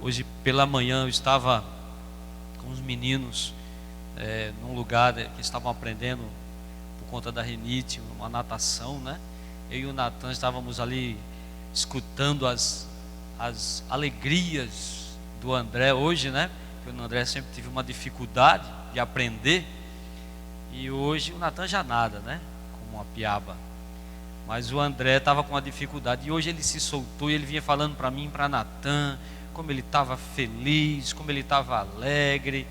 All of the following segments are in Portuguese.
Hoje pela manhã eu estava com os meninos num lugar que estavam aprendendo por conta da rinite, uma natação, né? Eu e o Natan estávamos ali escutando as alegrias do André hoje, né? Porque o André sempre teve uma dificuldade de aprender, e hoje o Natan já nada, né? Como uma piaba. Mas o André estava com uma dificuldade, e hoje ele se soltou e ele vinha falando para mim, para Natan, como ele estava feliz, como ele estava alegre,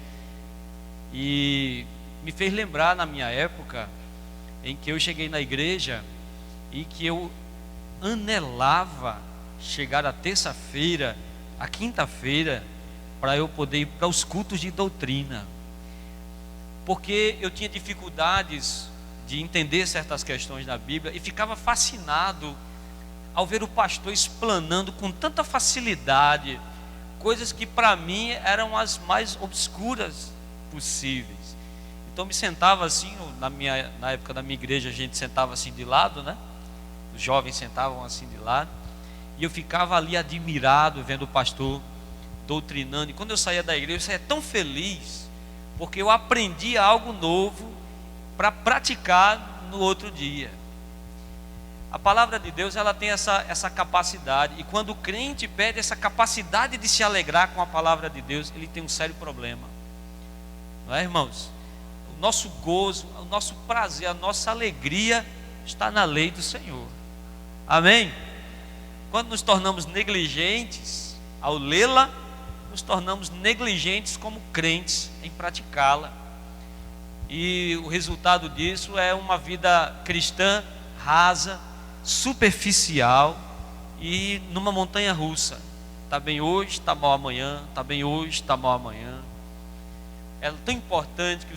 e me fez lembrar na minha época em que eu cheguei na igreja e que eu anelava chegar a terça-feira, a quinta-feira, para eu poder ir para os cultos de doutrina, porque eu tinha dificuldades de entender certas questões da Bíblia e ficava fascinado ao ver o pastor explanando com tanta facilidade coisas que para mim eram as mais obscuras possíveis. Então eu me sentava assim, na época da minha igreja a gente sentava assim de lado, né? Os jovens sentavam assim de lado, e eu ficava ali admirado vendo o pastor doutrinando. E quando eu saía da igreja, eu saía tão feliz, porque eu aprendia algo novo para praticar no outro dia. A palavra de Deus, ela tem essa capacidade, e quando o crente perde essa capacidade de se alegrar com a palavra de Deus, ele tem um sério problema, não é, irmãos? O nosso gozo, o nosso prazer, a nossa alegria está na lei do Senhor. Amém? Quando nos tornamos negligentes ao lê-la, nos tornamos negligentes como crentes em praticá-la, e o resultado disso é uma vida cristã rasa, superficial e numa montanha russa. Está bem hoje, está mal amanhã, está bem hoje, está mal amanhã. É tão importante que o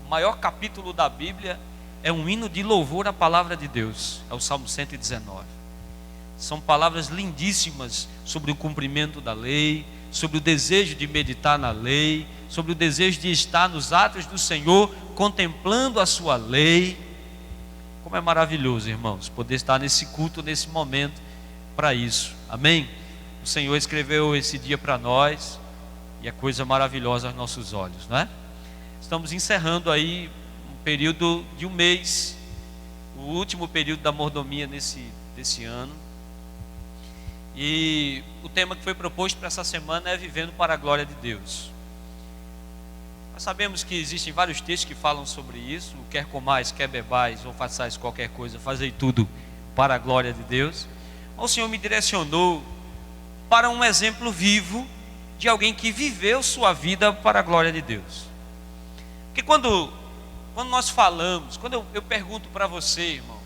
maior capítulo da Bíblia é um hino de louvor à palavra de Deus, é o Salmo 119. São palavras lindíssimas sobre o cumprimento da lei, sobre o desejo de meditar na lei, sobre o desejo de estar nos atos do Senhor, contemplando a sua lei. Como é maravilhoso, irmãos, poder estar nesse culto, nesse momento, para isso. Amém? O Senhor escreveu esse dia para nós, e é coisa maravilhosa aos nossos olhos, não é? Estamos encerrando aí um período de um mês, o último período da mordomia desse ano. E o tema que foi proposto para essa semana é Vivendo para a Glória de Deus. Nós sabemos que existem vários textos que falam sobre isso: quer comais, quer bebais, ou façais qualquer coisa, fazei tudo para a glória de Deus. O Senhor me direcionou para um exemplo vivo de alguém que viveu sua vida para a glória de Deus. Porque quando nós falamos, quando eu pergunto para você, irmão,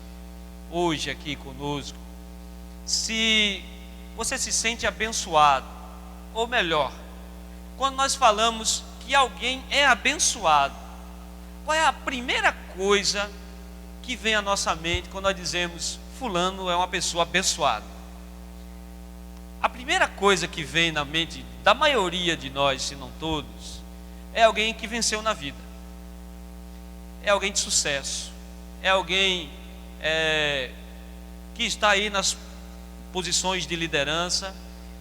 hoje aqui conosco, se você se sente abençoado, ou melhor, quando nós falamos que alguém é abençoado, qual é a primeira coisa que vem à nossa mente quando nós dizemos fulano é uma pessoa abençoada? A primeira coisa que vem na mente da maioria de nós, se não todos, é alguém que venceu na vida, é alguém de sucesso, é alguém que está aí nas posições de liderança.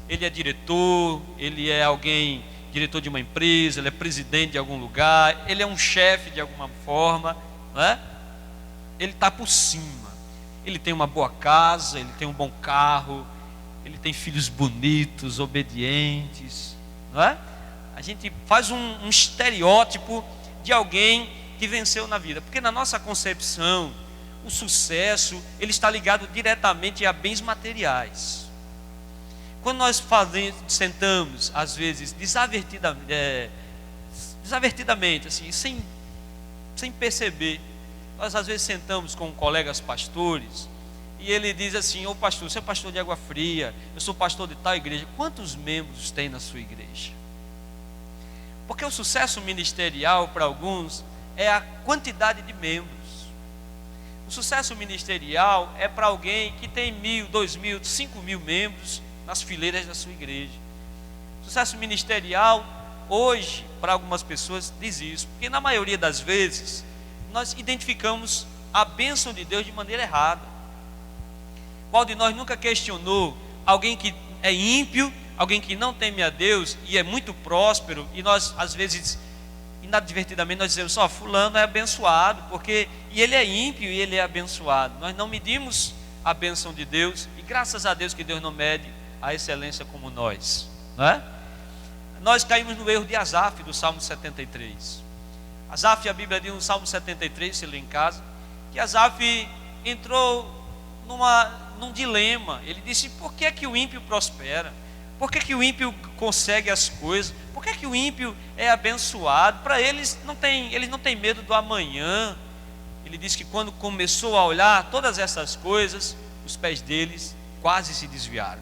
Ele é diretor, ele é diretor de uma empresa, ele é presidente de algum lugar, ele é um chefe de alguma forma, não é? Ele está por cima, ele tem uma boa casa, ele tem um bom carro, ele tem filhos bonitos, obedientes, não é? A gente faz um estereótipo de alguém que venceu na vida, porque na nossa concepção o sucesso, ele está ligado diretamente a bens materiais. Quando nós sentamos, às vezes, desavertidamente, assim, sem perceber, nós às vezes sentamos com colegas pastores, e ele diz assim: ô pastor, você é pastor de Água Fria, eu sou pastor de tal igreja, quantos membros tem na sua igreja? Porque o sucesso ministerial para alguns é a quantidade de membros. O sucesso ministerial é para alguém que tem 1.000, 2.000, 5.000 membros nas fileiras da sua igreja. O sucesso ministerial, hoje, para algumas pessoas, diz isso, porque na maioria das vezes, nós identificamos a bênção de Deus de maneira errada. Qual de nós nunca questionou alguém que é ímpio, alguém que não teme a Deus e é muito próspero, e nós às vezes inadvertidamente nós dizemos, fulano é abençoado, porque e ele é ímpio e ele é abençoado. Nós não medimos a bênção de Deus, e graças a Deus que Deus não mede a excelência como nós, não é? Nós caímos no erro de Asaf, do Salmo 73. Asaf, a Bíblia diz no Salmo 73, se lê em casa, que Asaf entrou num dilema. Ele disse, por que é que o ímpio prospera? Por que é que o ímpio consegue as coisas? Por que é que o ímpio é abençoado? Para eles não têm medo do amanhã. Ele disse que quando começou a olhar todas essas coisas, os pés deles quase se desviaram.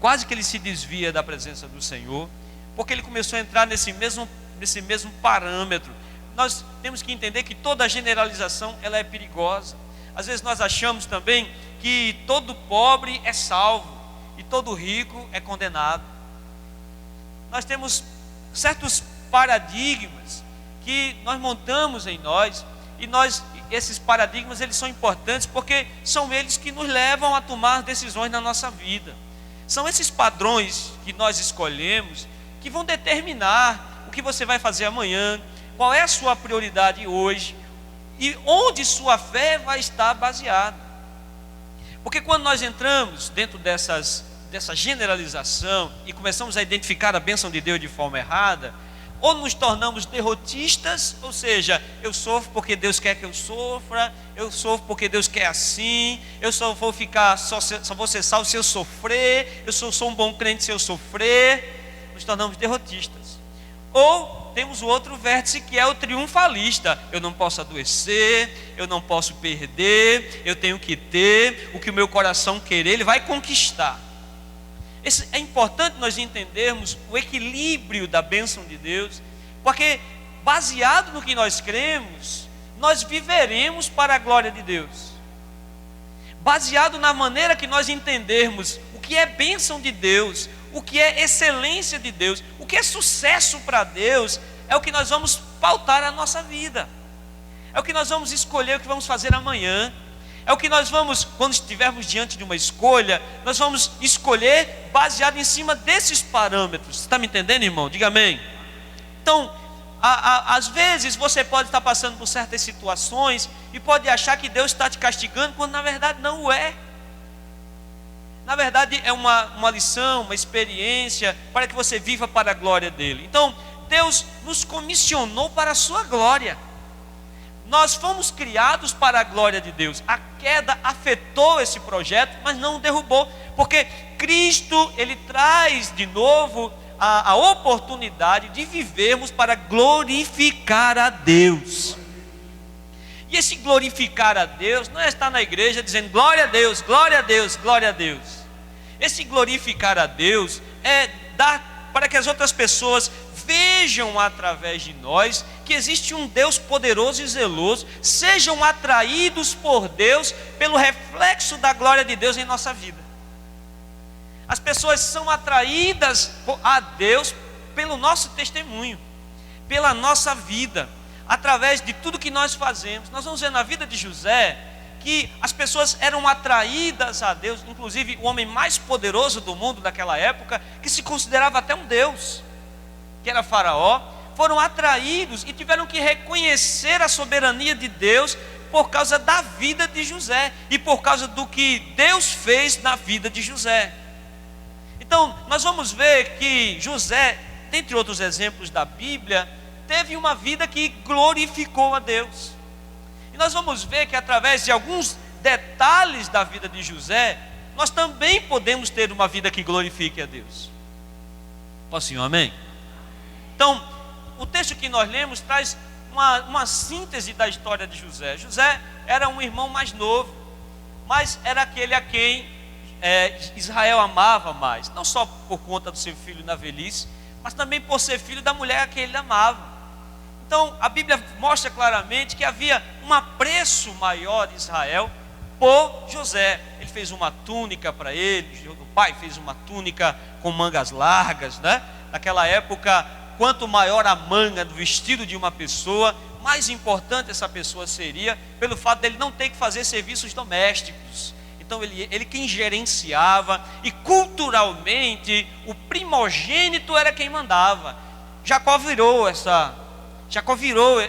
Quase que ele se desvia da presença do Senhor, porque ele começou a entrar nesse mesmo parâmetro. Nós temos que entender que toda generalização ela é perigosa. Às vezes nós achamos também que todo pobre é salvo e todo rico é condenado. Nós temos certos paradigmas que nós montamos em nós, e esses paradigmas eles são importantes porque são eles que nos levam a tomar decisões na nossa vida. São esses padrões que nós escolhemos que vão determinar o que você vai fazer amanhã, qual é a sua prioridade hoje e onde sua fé vai estar baseada. Porque quando nós entramos dentro dessa generalização e começamos a identificar a bênção de Deus de forma errada, ou nos tornamos derrotistas, ou seja, eu sofro porque Deus quer que eu sofra, eu sofro porque Deus quer assim, eu só vou ser salvo se eu sofrer, eu sou um bom crente se eu sofrer. Nos tornamos derrotistas. Ou temos o outro vértice, que é o triunfalista. Eu não posso adoecer, eu não posso perder, eu tenho que ter o que o meu coração querer, ele vai conquistar. É importante nós entendermos o equilíbrio da bênção de Deus, porque baseado no que nós cremos, nós viveremos para a glória de Deus. Baseado na maneira que nós entendermos o que é bênção de Deus, o que é excelência de Deus, o que é sucesso para Deus, é o que nós vamos pautar a nossa vida. É o que nós vamos escolher, o que vamos fazer amanhã. É o que nós vamos, quando estivermos diante de uma escolha, nós vamos escolher baseado em cima desses parâmetros. Você está me entendendo, irmão? Diga amém. Então, às vezes você pode estar passando por certas situações e pode achar que Deus está te castigando, quando na verdade não o é. Na verdade é uma lição, uma experiência, para que você viva para a glória dele. Então, Deus nos comissionou para a sua glória. Nós fomos criados para a glória de Deus. A queda afetou esse projeto, mas não o derrubou, porque Cristo, ele traz de novo a oportunidade de vivermos para glorificar a Deus. E esse glorificar a Deus não é estar na igreja dizendo glória a Deus, glória a Deus, glória a Deus. Esse glorificar a Deus é dar para que as outras pessoas vejam através de nós que existe um Deus poderoso e zeloso, sejam atraídos por Deus pelo reflexo da glória de Deus em nossa vida. As pessoas são atraídas a Deus pelo nosso testemunho, pela nossa vida, através de tudo que nós fazemos. Nós vamos ver na vida de José que as pessoas eram atraídas a Deus, inclusive o homem mais poderoso do mundo naquela época, que se considerava até um Deus, que era Faraó, foram atraídos e tiveram que reconhecer a soberania de Deus por causa da vida de José e por causa do que Deus fez na vida de José. Então, nós vamos ver que José, dentre outros exemplos da Bíblia, teve uma vida que glorificou a Deus. E nós vamos ver que através de alguns detalhes da vida de José, nós também podemos ter uma vida que glorifique a Deus. Posso ir um amém? Então, o texto que nós lemos traz uma síntese da história de José. José era um irmão mais novo, mas era aquele a quem Israel amava mais, não só por conta do seu filho na velhice, mas também por ser filho da mulher a quem ele amava. Então a Bíblia mostra claramente que havia um apreço maior de Israel por José. Ele fez uma túnica para ele, o pai fez uma túnica com mangas largas, né? Naquela época, quanto maior a manga do vestido de uma pessoa, mais importante essa pessoa seria, pelo fato dele não ter que fazer serviços domésticos. Então ele quem gerenciava, e culturalmente o primogênito era quem mandava. Jacó virou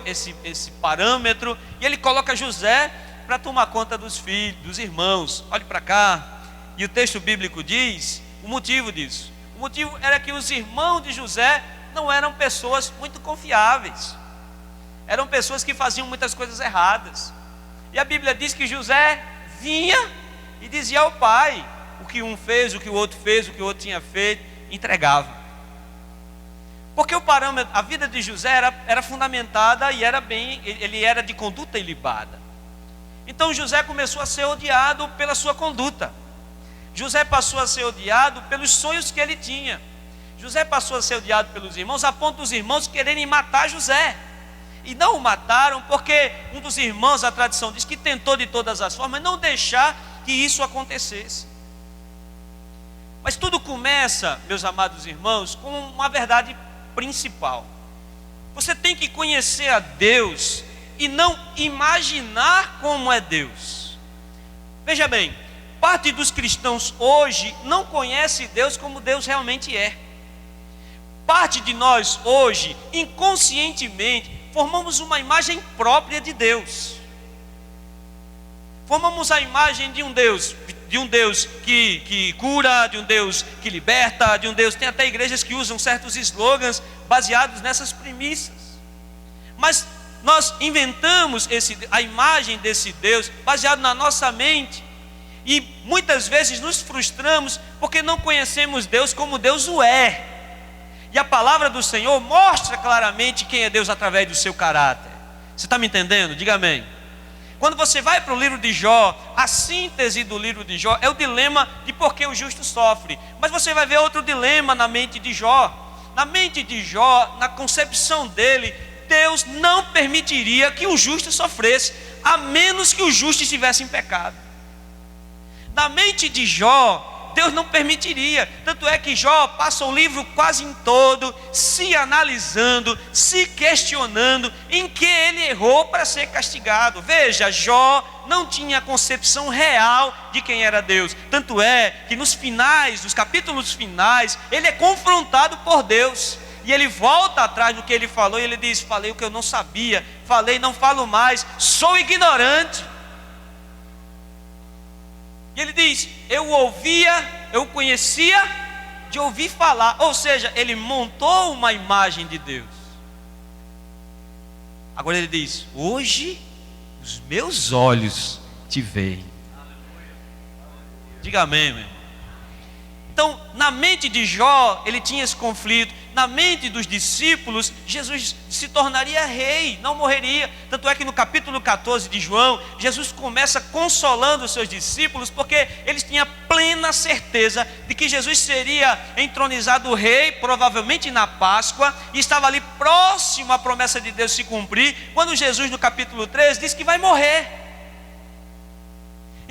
esse parâmetro, e ele coloca José para tomar conta dos filhos, dos irmãos. Olhe para cá, e o texto bíblico diz o motivo disso. O motivo era que os irmãos de José não eram pessoas muito confiáveis, eram pessoas que faziam muitas coisas erradas. E a Bíblia diz que José vinha e dizia ao pai o que um fez, o que o outro fez, o que o outro tinha feito, entregava. Porque o parâmetro, a vida de José era fundamentada e ele era de conduta ilibada. Então José começou a ser odiado pela sua conduta. José passou a ser odiado pelos sonhos que ele tinha. José passou a ser odiado pelos irmãos, a ponto dos irmãos quererem matar José. E não o mataram porque um dos irmãos, a tradição diz que tentou de todas as formas não deixar que isso acontecesse. Mas tudo começa, meus amados irmãos, com uma verdade principal. Você tem que conhecer a Deus e não imaginar como é Deus. Veja bem, parte dos cristãos hoje não conhece Deus como Deus realmente é. Parte de nós hoje, inconscientemente, formamos uma imagem própria de Deus. Formamos a imagem de um Deus que cura, de um Deus que liberta, de um Deus... Tem até igrejas que usam certos slogans baseados nessas premissas. Mas nós inventamos a imagem desse Deus baseado na nossa mente. E muitas vezes nos frustramos porque não conhecemos Deus como Deus o é. E a palavra do Senhor mostra claramente quem é Deus através do seu caráter. Você está me entendendo? Diga amém. Quando você vai para o livro de Jó, a síntese do livro de Jó é o dilema de por que o justo sofre. Mas você vai ver outro dilema na mente de Jó. Na mente de Jó, na concepção dele, Deus não permitiria que o justo sofresse, a menos que o justo estivesse em pecado. Na mente de Jó, Deus não permitiria. Tanto é que Jó passa o livro quase em todo se analisando, se questionando em que ele errou para ser castigado. Veja, Jó não tinha concepção real de quem era Deus. Tanto é que nos capítulos finais, ele é confrontado por Deus. E ele volta atrás do que ele falou e ele diz: falei o que eu não sabia, falei, não falo mais, sou ignorante. E ele diz: eu conhecia de ouvir falar. Ou seja, ele montou uma imagem de Deus. Agora ele diz: hoje os meus olhos te veem. Diga amém, meu irmão. Então, na mente de Jó, ele tinha esse conflito. Na mente dos discípulos, Jesus se tornaria rei, não morreria. Tanto é que no capítulo 14 de João, Jesus começa consolando os seus discípulos, porque eles tinham plena certeza de que Jesus seria entronizado rei, provavelmente na Páscoa, e estava ali próximo à promessa de Deus se cumprir, quando Jesus no capítulo 13 diz que vai morrer.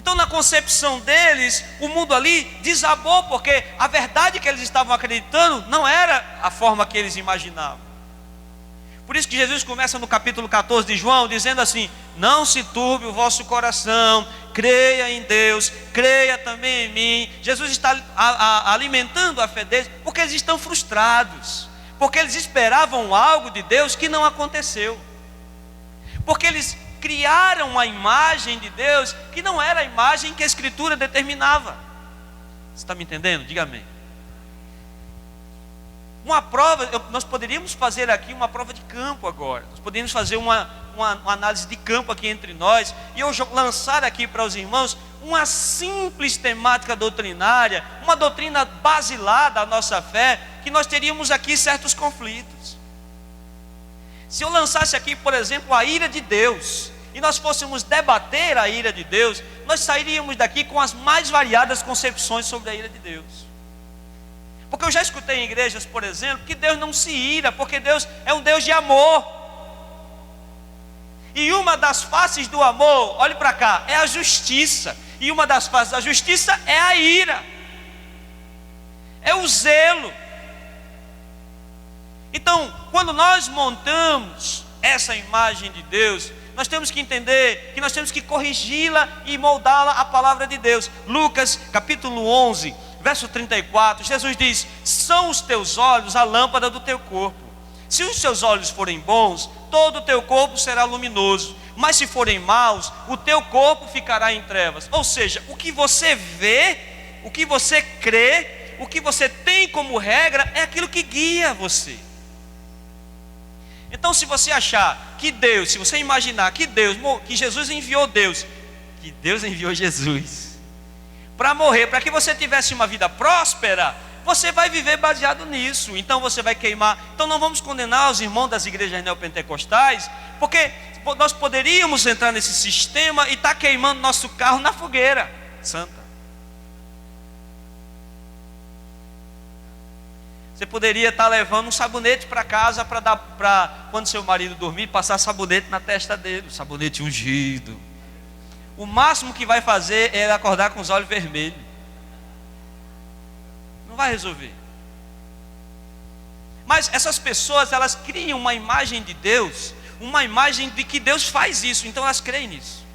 Então, na concepção deles, o mundo ali desabou, porque a verdade que eles estavam acreditando não era a forma que eles imaginavam. Por isso que Jesus começa no capítulo 14 de João, dizendo assim: não se turbe o vosso coração, creia em Deus, creia também em mim. Jesus está alimentando a fé deles, porque eles estão frustrados, porque eles esperavam algo de Deus que não aconteceu, porque eles criaram uma imagem de Deus que não era a imagem que a Escritura determinava. Você está me entendendo? Diga amém. Uma prova, nós poderíamos fazer aqui uma prova de campo agora. Nós poderíamos fazer uma análise de campo aqui entre nós, e eu lançar aqui para os irmãos uma simples temática doutrinária, uma doutrina basilar da nossa fé, que nós teríamos aqui certos conflitos. Se eu lançasse aqui, por exemplo, a ira de Deus, e nós fôssemos debater a ira de Deus, nós sairíamos daqui com as mais variadas concepções sobre a ira de Deus. Porque eu já escutei em igrejas, por exemplo, que Deus não se ira, porque Deus é um Deus de amor. E uma das faces do amor, olhe para cá, é a justiça. E uma das faces da justiça é a ira, é o zelo. Então, quando nós montamos essa imagem de Deus, nós temos que entender que nós temos que corrigi-la e moldá-la à palavra de Deus. Lucas capítulo 11, verso 34, Jesus diz: são os teus olhos a lâmpada do teu corpo. Se os teus olhos forem bons, todo o teu corpo será luminoso, mas se forem maus, o teu corpo ficará em trevas. Ou seja, o que você vê, o que você crê, o que você tem como regra, é aquilo que guia você. Então, se você achar que Deus, se você imaginar que Jesus enviou que Deus enviou Jesus para morrer, para que você tivesse uma vida próspera, você vai viver baseado nisso. Então você vai queimar. Então não vamos condenar os irmãos das igrejas neopentecostais, porque nós poderíamos entrar nesse sistema e estar queimando nosso carro na fogueira santa. Você poderia estar levando um sabonete para casa para quando seu marido dormir, passar sabonete na testa dele, sabonete ungido. O máximo que vai fazer é acordar com os olhos vermelhos. Não vai resolver. Mas essas pessoas, elas criam uma imagem de Deus, uma imagem de que Deus faz isso, então elas creem nisso.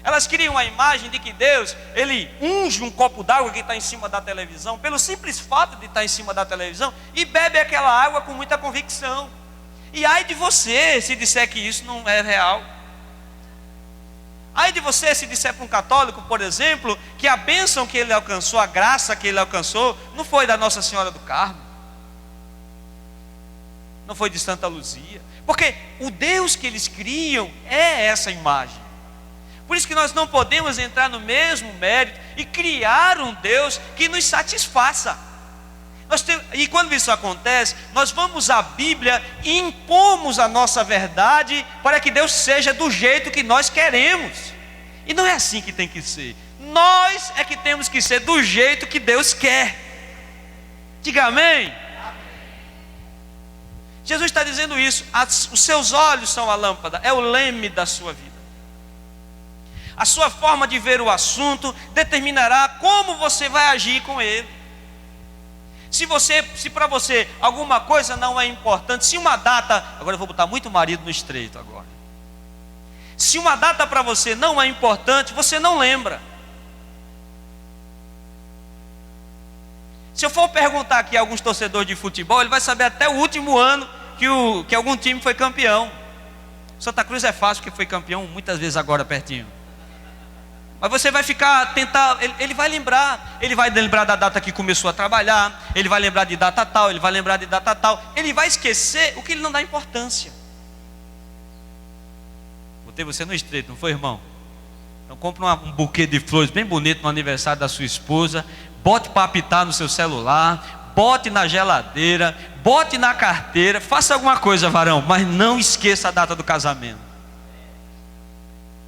Elas criam a imagem de que Deus, Ele unge um copo d'água que está em cima da televisão, pelo simples fato de estar em cima da televisão, e bebe aquela água com muita convicção. E ai de você se disser que isso não é real. Ai de você se disser para um católico, por exemplo, que a bênção que ele alcançou, a graça que ele alcançou, não foi da Nossa Senhora do Carmo, não foi de Santa Luzia, porque o Deus que eles criam é essa imagem. Por isso que nós não podemos entrar no mesmo mérito e criar um Deus que nos satisfaça. E quando isso acontece, nós vamos à Bíblia e impomos a nossa verdade para que Deus seja do jeito que nós queremos. E não é assim que tem que ser. Nós é que temos que ser do jeito que Deus quer. Diga amém. Jesus está dizendo isso. Os seus olhos são a lâmpada, é o leme da sua vida. A sua forma de ver o assunto determinará como você vai agir com ele. Se para você alguma coisa não é importante, se uma data, agora eu vou botar muito marido no estreito agora. Se uma data para você não é importante, você não lembra. Se eu for perguntar aqui a alguns torcedores de futebol, ele vai saber até o último ano que algum time foi campeão. Santa Cruz é fácil, porque foi campeão muitas vezes agora pertinho. Mas você vai tentar, ele vai lembrar da data que começou a trabalhar, ele vai lembrar de data tal, ele vai lembrar de data tal, ele vai esquecer o que ele não dá importância. Botei você no estreito, não foi, irmão? Então compre um buquê de flores bem bonito no aniversário da sua esposa, bote para apitar no seu celular, bote na geladeira, bote na carteira, faça alguma coisa, varão, mas não esqueça a data do casamento,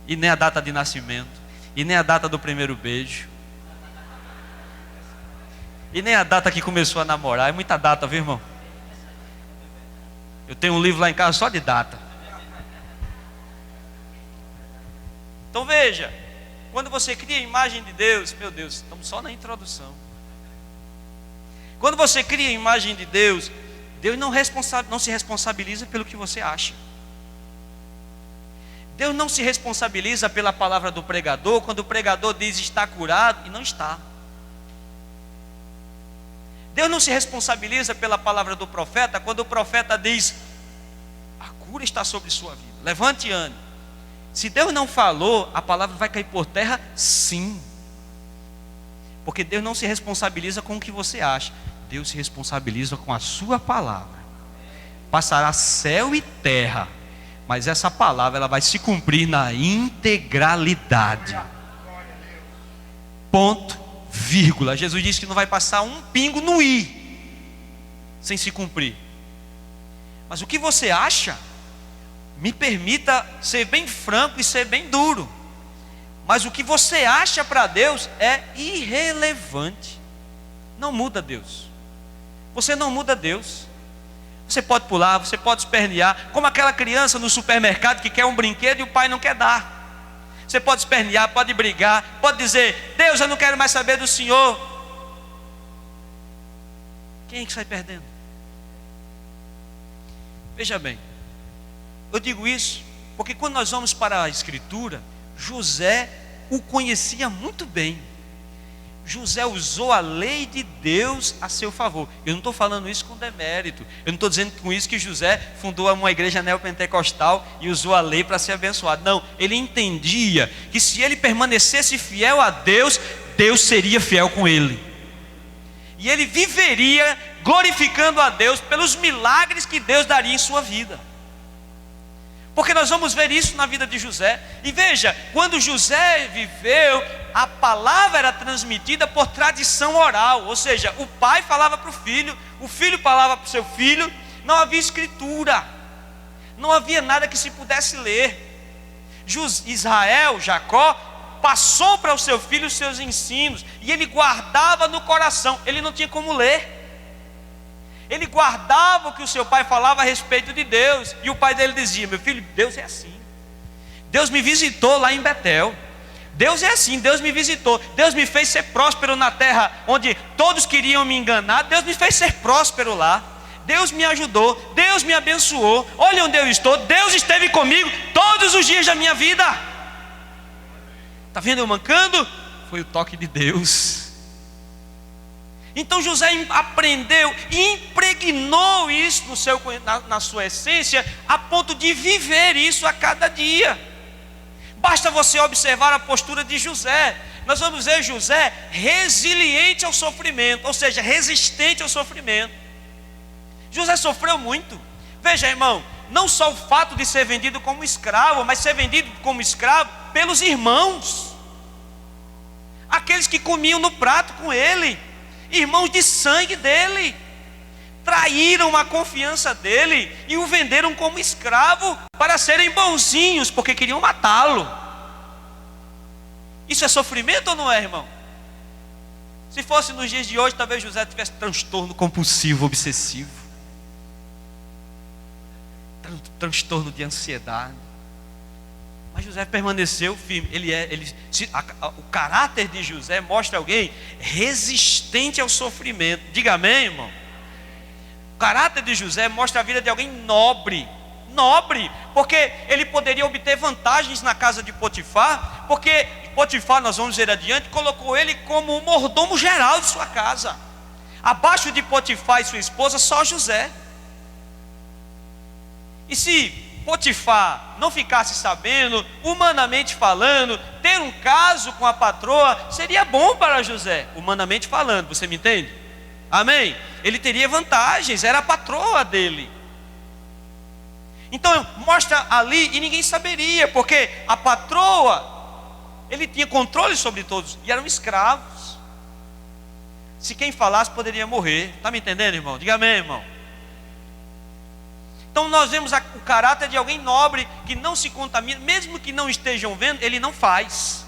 e nem a data de nascimento, e nem a data do primeiro beijo, e nem a data que começou a namorar. É muita data, viu, irmão? Eu tenho um livro lá em casa só de data. Então veja, quando você cria a imagem de Deus, meu Deus, estamos só na introdução. Quando você cria a imagem de Deus, Deus não se responsabiliza pelo que você acha. Deus não se responsabiliza pela palavra do pregador, quando o pregador diz está curado e não está. Deus não se responsabiliza pela palavra do profeta, quando o profeta diz a cura está sobre sua vida, levante e ande. Se Deus não falou, a palavra vai cair por terra, sim. Porque Deus não se responsabiliza com o que você acha, Deus se responsabiliza com a sua palavra. Passará céu e terra, mas essa palavra ela vai se cumprir na integralidade. Ponto, vírgula. Jesus disse que não vai passar um pingo no i sem se cumprir. Mas o que você acha? Me permita ser bem franco e ser bem duro. Mas o que você acha para Deus é irrelevante. Não muda Deus. Você não muda Deus. Você pode pular, você pode espernear, como aquela criança no supermercado que quer um brinquedo e o pai não quer dar. Você pode espernear, pode brigar, pode dizer, Deus, eu não quero mais saber do Senhor. Quem é que sai perdendo? Veja bem, eu digo isso Porque quando nós vamos para a Escritura, José o conhecia muito bem. José usou a lei de Deus a seu favor. Eu não estou falando isso com demérito. Eu não estou dizendo com isso que José fundou uma igreja neopentecostal e usou a lei para ser abençoado. Não, ele entendia que se ele permanecesse fiel a Deus, Deus seria fiel com ele. E ele viveria glorificando a Deus pelos milagres que Deus daria em sua vida. Porque nós vamos ver isso na vida de José. E veja, quando José viveu, a palavra era transmitida por tradição oral. Ou seja, o pai falava para o filho falava para o seu filho. Não havia escritura, não havia nada que se pudesse ler. Israel, Jacó, passou para o seu filho os seus ensinos, e ele guardava no coração. Ele não tinha como ler. Ele guardava o que o seu pai falava a respeito de Deus. E o pai dele dizia: meu filho, Deus é assim. Deus me visitou lá em Betel. Deus é assim, Deus me visitou. Deus me fez ser próspero na terra onde todos queriam me enganar. Deus me fez ser próspero lá. Deus me ajudou, Deus me abençoou. Olha onde eu estou, Deus esteve comigo todos os dias da minha vida. Está vendo eu mancando? Foi o toque de Deus. Então José aprendeu e impregnou isso na sua essência, a ponto de viver isso a cada dia. Basta você observar a postura de José. Nós vamos ver José resiliente ao sofrimento, ou seja, resistente ao sofrimento. José sofreu muito. Veja, irmão, não só o fato de ser vendido como escravo, mas ser vendido como escravo pelos irmãos, aqueles que comiam no prato com ele, irmãos de sangue dele, traíram a confiança dele e o venderam como escravo para serem bonzinhos, porque queriam matá-lo. Isso é sofrimento ou não é, irmão? Se fosse nos dias de hoje, talvez José tivesse transtorno compulsivo obsessivo, transtorno de ansiedade. Mas José permaneceu firme. O caráter de José mostra alguém resistente ao sofrimento. Diga amém, irmão. O caráter de José mostra a vida de alguém nobre, porque ele poderia obter vantagens na casa de Potifar, porque Potifar, nós vamos ver adiante, colocou ele como o mordomo geral de sua casa. Abaixo de Potifar e sua esposa, só José. E se Potifar não ficasse sabendo, humanamente falando, ter um caso com a patroa seria bom para José, humanamente falando, você me entende? Amém? Ele teria vantagens, era a patroa dele. Então mostra ali e ninguém saberia, porque a patroa, ele tinha controle sobre todos e eram escravos. Se quem falasse poderia morrer. Está me entendendo, irmão? Diga amém, irmão. Então nós vemos o caráter de alguém nobre, que não se contamina, mesmo que não estejam vendo, ele não faz.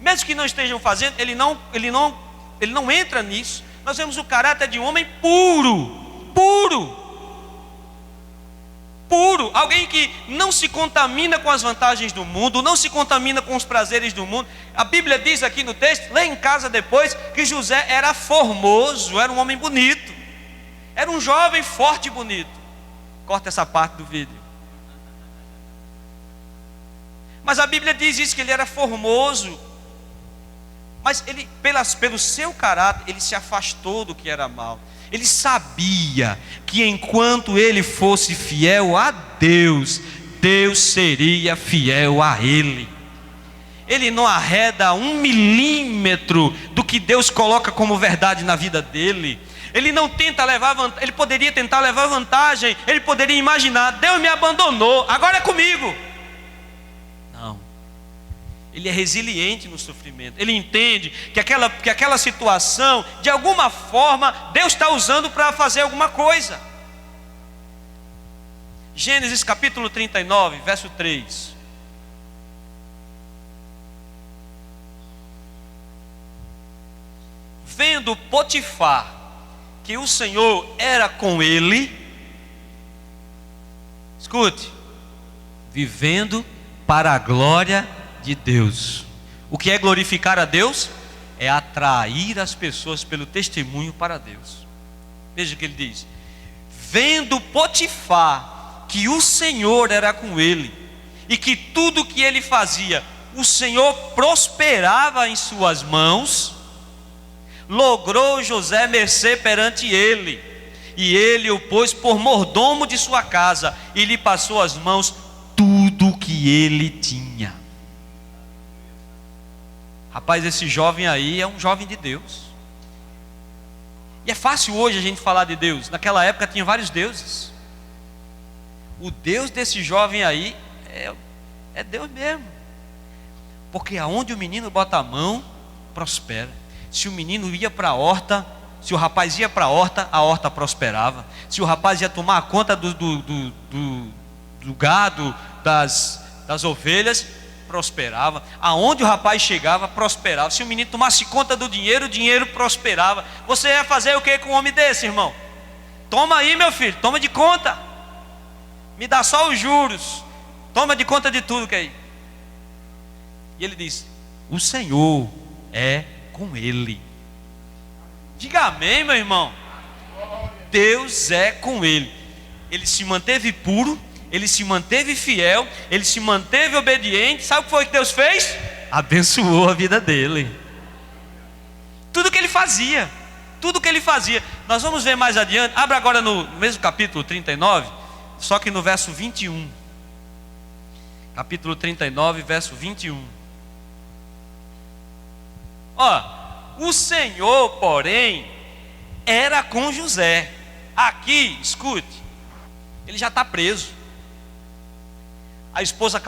Mesmo que não estejam fazendo, ele não entra nisso. Nós vemos o caráter de um homem puro, alguém que não se contamina com as vantagens do mundo, não se contamina com os prazeres do mundo. A Bíblia diz aqui no texto, lê em casa depois, que José era formoso, era um homem bonito, era um jovem forte e bonito. Corta essa parte do vídeo. Mas a Bíblia diz isso, que ele era formoso. Mas ele, pelo seu caráter, ele se afastou do que era mal. Ele sabia que enquanto ele fosse fiel a Deus, Deus seria fiel a ele. Ele não arreda 1 milímetro do que Deus coloca como verdade na vida dele. Ele não tenta levar vantagem. Ele poderia tentar levar vantagem. Ele poderia imaginar: Deus me abandonou, agora é comigo. Não. Ele é resiliente no sofrimento. Ele entende que aquela situação, de alguma forma, Deus está usando para fazer alguma coisa. Gênesis capítulo 39, verso 3. Vendo Potifar que o Senhor era com ele, escute, vivendo para a glória de Deus. O que é glorificar a Deus? É atrair as pessoas pelo testemunho para Deus. Veja o que ele diz: vendo Potifar que o Senhor era com ele, e que tudo que ele fazia, o Senhor prosperava em suas mãos, logrou José mercê perante ele, e ele o pôs por mordomo de sua casa, e lhe passou às mãos tudo o que ele tinha. Rapaz, esse jovem aí é um jovem de Deus. E é fácil hoje a gente falar de Deus. Naquela época tinha vários deuses. O Deus desse jovem aí é Deus mesmo. Porque aonde o menino bota a mão, prospera. Se o menino ia para a horta, se o rapaz ia para a horta prosperava. Se o rapaz ia tomar conta do gado, das ovelhas, prosperava. Aonde o rapaz chegava, prosperava. Se o menino tomasse conta do dinheiro, o dinheiro prosperava. Você ia fazer o que com um homem desse, irmão? Toma aí, meu filho, toma de conta. Me dá só os juros. Toma de conta de tudo que é aí. E ele diz: o Senhor é com ele. Diga amém, meu irmão. Deus é com ele. Ele se manteve puro, ele se manteve fiel, ele se manteve obediente. Sabe o que foi que Deus fez? Abençoou a vida dele. Tudo que ele fazia, tudo que ele fazia. Nós vamos ver mais adiante. Abra agora no mesmo capítulo 39, só que no verso 21. Capítulo 39, verso 21. O Senhor, porém, era com José. Aqui, escute, ele já está preso. A esposa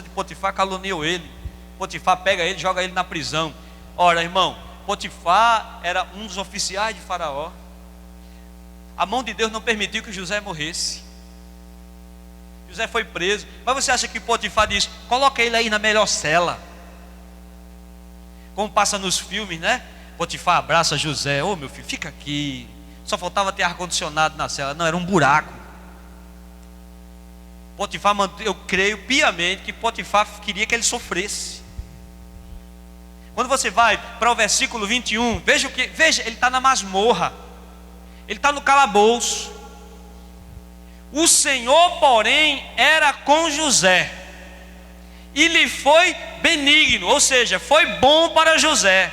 de Potifar caluniou ele. Potifar pega ele, joga ele na prisão. Ora, irmão, Potifar era um dos oficiais de Faraó. A mão de Deus não permitiu que José morresse. José foi preso. Mas você acha que Potifar diz: coloca ele aí na melhor cela? Como passa nos filmes, né? Potifar abraça José: ô meu filho, fica aqui. Só faltava ter ar-condicionado na cela. Não, era um buraco. Potifar, eu creio piamente que Potifar queria que ele sofresse. Quando você vai para o versículo 21, veja, ele está na masmorra, ele está no calabouço. O Senhor, porém, era com José, e lhe foi benigno, ou seja, foi bom para José,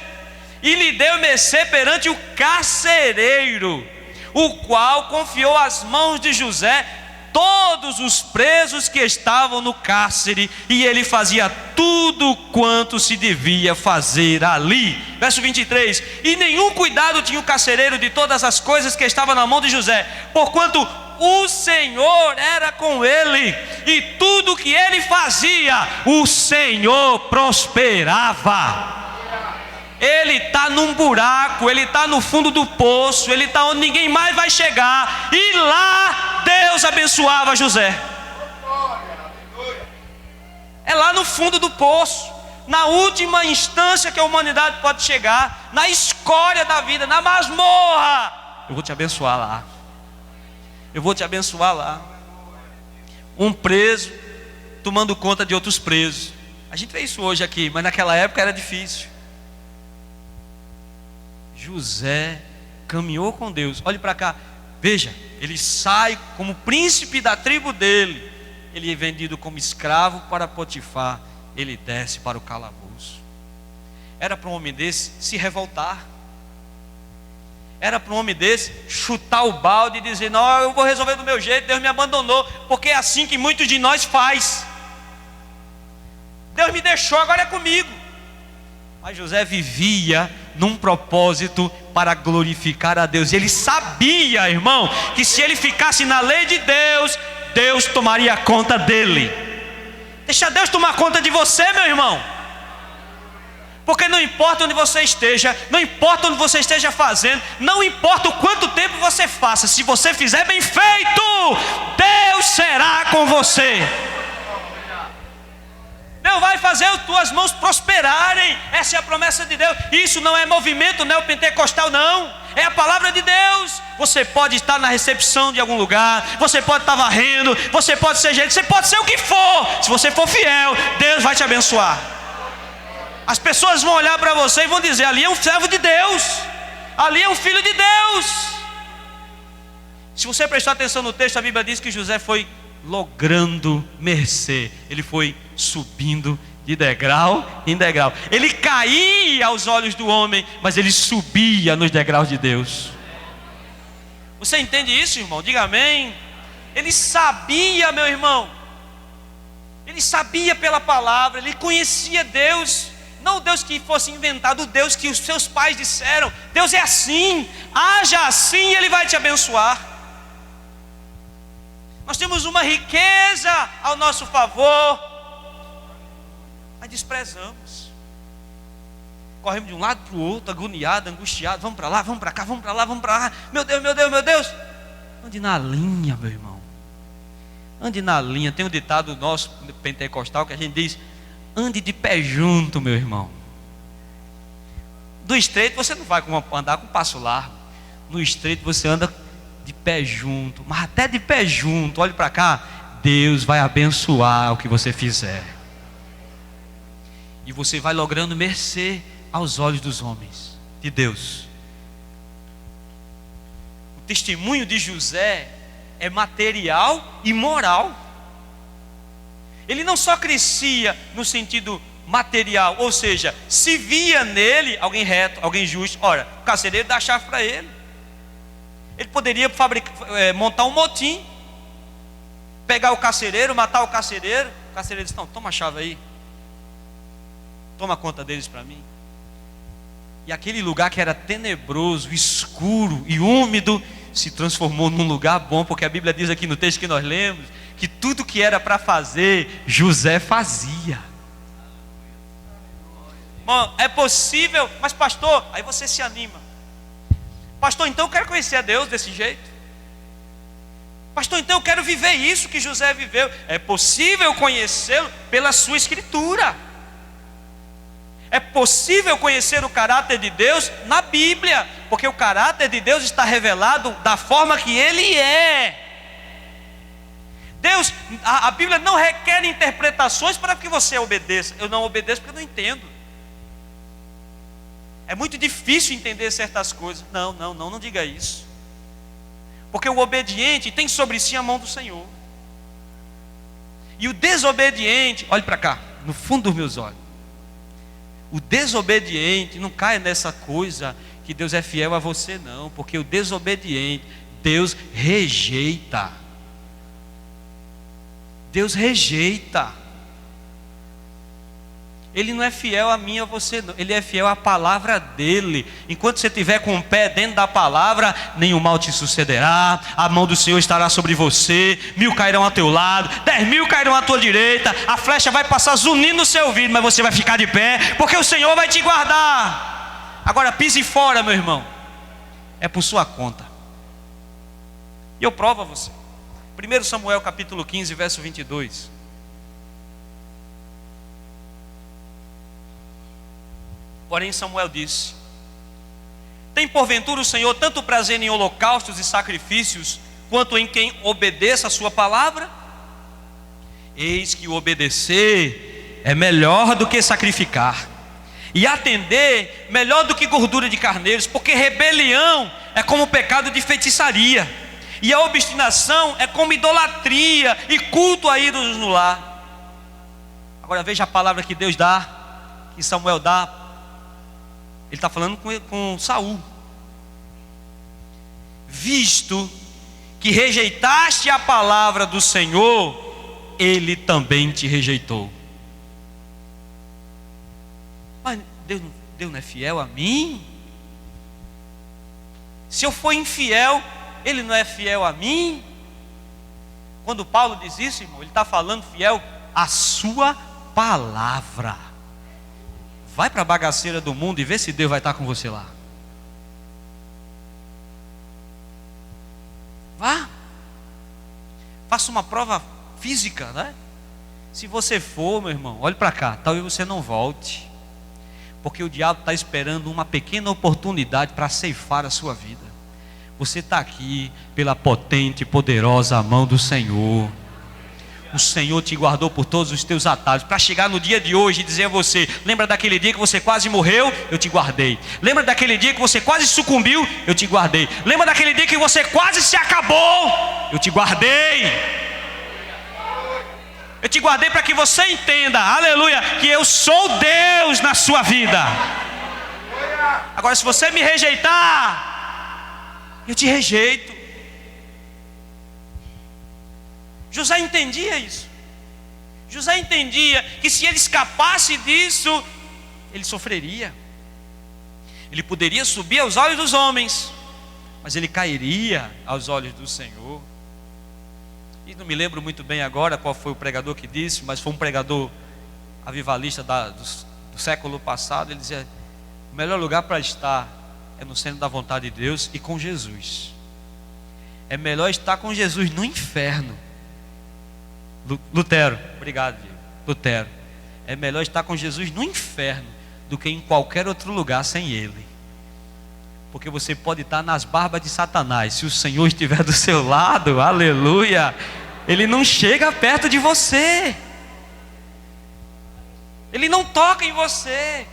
e lhe deu mercê perante o carcereiro, o qual confiou às mãos de José todos os presos que estavam no cárcere, e ele fazia tudo quanto se devia fazer ali. Verso 23: e nenhum cuidado tinha o carcereiro de todas as coisas que estavam na mão de José, porquanto o Senhor era com ele, e tudo que ele fazia, o Senhor prosperava. Ele está num buraco, ele está no fundo do poço, ele está onde ninguém mais vai chegar, e lá Deus abençoava José. É lá no fundo do poço, na última instância que a humanidade pode chegar, na escória da vida, na masmorra. Eu vou te abençoar lá. Eu vou te abençoar lá. Um preso tomando conta de outros presos. A gente vê isso hoje aqui, mas naquela época era difícil. José caminhou com Deus. Olhe para cá, veja, ele sai como príncipe da tribo dele. Ele é vendido como escravo para Potifar. Ele desce para o calabouço. Era para um homem desse se revoltar. Era para um homem desse chutar o balde e dizer: não, eu vou resolver do meu jeito, Deus me abandonou. Porque é assim que muitos de nós faz. Deus me deixou, agora é comigo. Mas José vivia num propósito para glorificar a Deus. E ele sabia, irmão, que se ele ficasse na lei de Deus, Deus tomaria conta dele. Deixa Deus tomar conta de você, meu irmão. Porque não importa onde você esteja, não importa onde você esteja fazendo, não importa o quanto tempo você faça, se você fizer bem feito, Deus será com você. Deus vai fazer as tuas mãos prosperarem. Essa é a promessa de Deus. Isso não é movimento neopentecostal, não. É a palavra de Deus. Você pode estar na recepção de algum lugar, você pode estar varrendo, você pode ser gente, você pode ser o que for. Se você for fiel, Deus vai te abençoar. As pessoas vão olhar para você e vão dizer: ali é um servo de Deus, ali é um filho de Deus. Se você prestar atenção no texto, a Bíblia diz que José foi logrando mercê. Ele foi subindo de degrau em degrau. Ele caía aos olhos do homem, mas ele subia nos degraus de Deus. Você entende isso, irmão? Diga amém. Ele sabia, meu irmão. Ele sabia pela palavra, ele conhecia Deus. Não o Deus que fosse inventado, o Deus que os seus pais disseram: Deus é assim, haja assim, Ele vai te abençoar. Nós temos uma riqueza ao nosso favor, mas desprezamos. Corremos de um lado para o outro, agoniado, angustiado. Vamos para lá, vamos para cá, vamos para lá, vamos para lá. Meu Deus, meu Deus, meu Deus. Ande na linha, meu irmão. Ande na linha. Tem um ditado nosso pentecostal que a gente diz: ande de pé junto, meu irmão. Do estreito você não vai andar com passo largo. No estreito você anda de pé junto. Mas até de pé junto, olhe para cá, Deus vai abençoar o que você fizer. E você vai logrando mercê aos olhos dos homens, de Deus. O testemunho de José é material e moral. Ele não só crescia no sentido material, ou seja, se via nele alguém reto, alguém justo. Ora, o carcereiro dá a chave para ele. Ele poderia montar um motim, pegar o carcereiro, matar o carcereiro. O carcereiro disse: não, toma a chave aí, toma conta deles para mim. E aquele lugar que era tenebroso, escuro e úmido se transformou num lugar bom, porque a Bíblia diz aqui no texto que nós lemos que tudo que era para fazer, José fazia. Bom, é possível, mas pastor, aí você se anima. Pastor, então eu quero conhecer a Deus desse jeito. Pastor, então eu quero viver isso que José viveu. É possível conhecê-lo pela sua escritura. É possível conhecer o caráter de Deus na Bíblia, porque o caráter de Deus está revelado da forma que Ele é. Deus, a Bíblia não requer interpretações para que você obedeça. Eu não obedeço porque eu não entendo. É muito difícil entender certas coisas. Não diga isso. Porque o obediente tem sobre si a mão do Senhor. E o desobediente, olhe para cá, no fundo dos meus olhos. O desobediente não cai nessa coisa que Deus é fiel a você, não. Porque o desobediente, Deus rejeita. Deus rejeita. Ele não é fiel a mim e a você, não. Ele é fiel à palavra dele. Enquanto você estiver com o pé dentro da palavra, nenhum mal te sucederá. A mão do Senhor estará sobre você. 1000 cairão ao teu lado, 10.000 cairão à tua direita. A flecha vai passar zunindo no seu ouvido, mas você vai ficar de pé, porque o Senhor vai te guardar. Agora pise fora, meu irmão. É por sua conta. E eu provo a você. 1 Samuel capítulo 15, verso 22. Porém Samuel disse: tem porventura o Senhor tanto prazer em holocaustos e sacrifícios, quanto em quem obedeça a sua palavra? Eis que o obedecer é melhor do que sacrificar, e atender melhor do que gordura de carneiros, porque rebelião é como pecado de feitiçaria, e a obstinação é como idolatria e culto a ídolos no lar. Agora veja a palavra que Deus dá, que Samuel dá. Ele está falando com Saul. Visto que rejeitaste a palavra do Senhor, Ele também te rejeitou. Mas Deus não é fiel a mim? Se eu for infiel, Ele não é fiel a mim? Quando Paulo diz isso, irmão, ele está falando fiel à sua palavra. Vai para a bagaceira do mundo e vê se Deus vai estar com você lá. Vá. Faça uma prova física, né? Se você for, meu irmão, olhe para cá, talvez você não volte. Porque o diabo está esperando uma pequena oportunidade para ceifar a sua vida. Você está aqui pela potente e poderosa mão do Senhor. O Senhor te guardou por todos os teus atalhos, para chegar no dia de hoje e dizer a você: lembra daquele dia que você quase morreu? Eu te guardei. Lembra daquele dia que você quase sucumbiu? Eu te guardei. Lembra daquele dia que você quase se acabou? Eu te guardei. Eu te guardei para que você entenda, aleluia, que eu sou Deus na sua vida. Agora, se você me rejeitar, eu te rejeito. José entendia isso. José entendia que se ele escapasse disso, ele sofreria. Ele poderia subir aos olhos dos homens, mas ele cairia aos olhos do Senhor. E não me lembro muito bem agora qual foi o pregador que disse, mas foi um pregador avivalista do século passado. Ele dizia: o melhor lugar para estar é no centro da vontade de Deus e com Jesus. É melhor estar com Jesus no inferno. Lutero, obrigado, Diego. Lutero, é melhor estar com Jesus no inferno do que em qualquer outro lugar sem Ele. Porque você pode estar nas barbas de Satanás, se o Senhor estiver do seu lado, aleluia, Ele não chega perto de você, Ele não toca em você,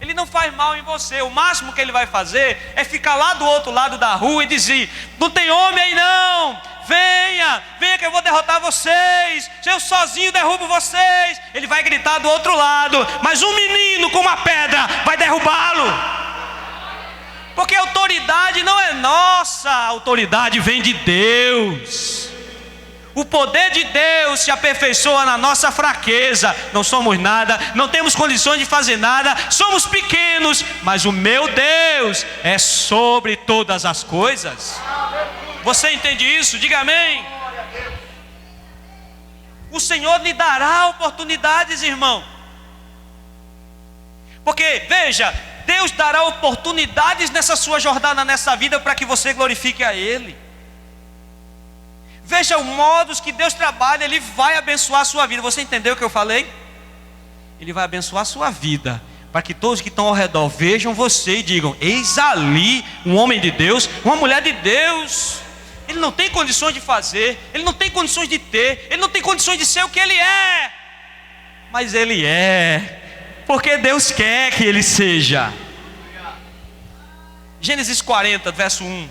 Ele não faz mal em você. O máximo que Ele vai fazer é ficar lá do outro lado da rua e dizer: não tem homem aí não, venha que eu vou derrotar vocês, eu sozinho derrubo vocês. Ele vai gritar do outro lado, mas um menino com uma pedra vai derrubá-lo. Porque a autoridade não é nossa, a autoridade vem de Deus. O poder de Deus se aperfeiçoa na nossa fraqueza. Não somos nada, não temos condições de fazer nada, somos pequenos, mas o meu Deus é sobre todas as coisas. Você entende isso? Diga amém. O Senhor lhe dará oportunidades, irmão. Porque, veja, Deus dará oportunidades nessa sua jornada, nessa vida, para que você glorifique a Ele. Veja o modo que Deus trabalha. Ele vai abençoar a sua vida. Você entendeu o que eu falei? Ele vai abençoar a sua vida, para que todos que estão ao redor vejam você e digam: eis ali um homem de Deus, uma mulher de Deus. Ele não tem condições de fazer, ele não tem condições de ter, ele não tem condições de ser o que ele é, mas ele é, porque Deus quer que ele seja. Gênesis 40, verso 1.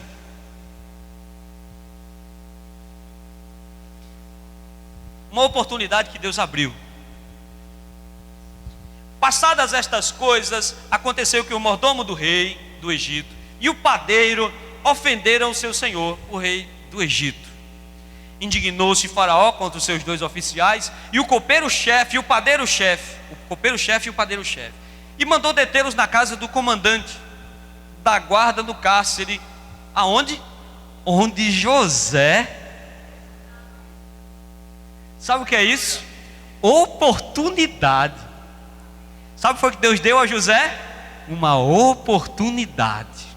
Uma oportunidade que Deus abriu. Passadas estas coisas, aconteceu que o mordomo do rei do Egito e o padeiro ofenderam o seu senhor, o rei do Egito. Indignou-se Faraó contra os seus dois oficiais e o copeiro-chefe e o padeiro-chefe, e mandou detê-los na casa do comandante da guarda no cárcere. Aonde? Onde José. Sabe o que é isso? Oportunidade. Sabe o que foi que Deus deu a José? Uma oportunidade.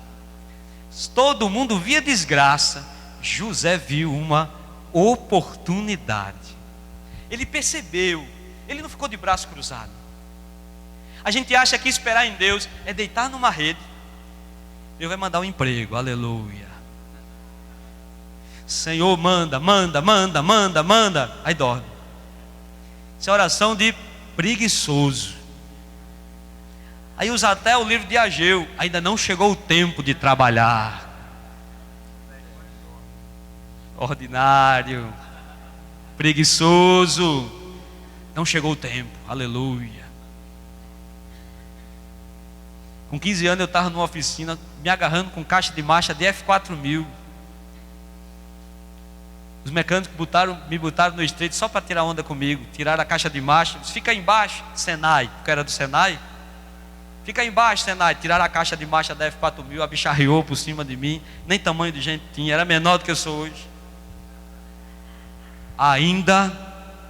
Todo mundo via desgraça, José viu uma oportunidade. Ele percebeu, ele não ficou de braço cruzado. A gente acha que esperar em Deus é deitar numa rede, Deus vai mandar um emprego, aleluia. Senhor, manda, aí dorme. Isso é oração de preguiçoso. Aí usa até o livro de Ageu: ainda não chegou o tempo de trabalhar. Ordinário, preguiçoso, não chegou o tempo, aleluia. Com 15 anos eu estava numa oficina, me agarrando com caixa de marcha de F4000. Os mecânicos me botaram no estreito só para tirar onda comigo. Tiraram a caixa de marcha, fica aí embaixo, Senai, porque era do Senai. Fica aí embaixo, Senai. Tiraram a caixa de marcha da F4000, a bicha riou por cima de mim. Nem tamanho de gente tinha, era menor do que eu sou hoje. Ainda,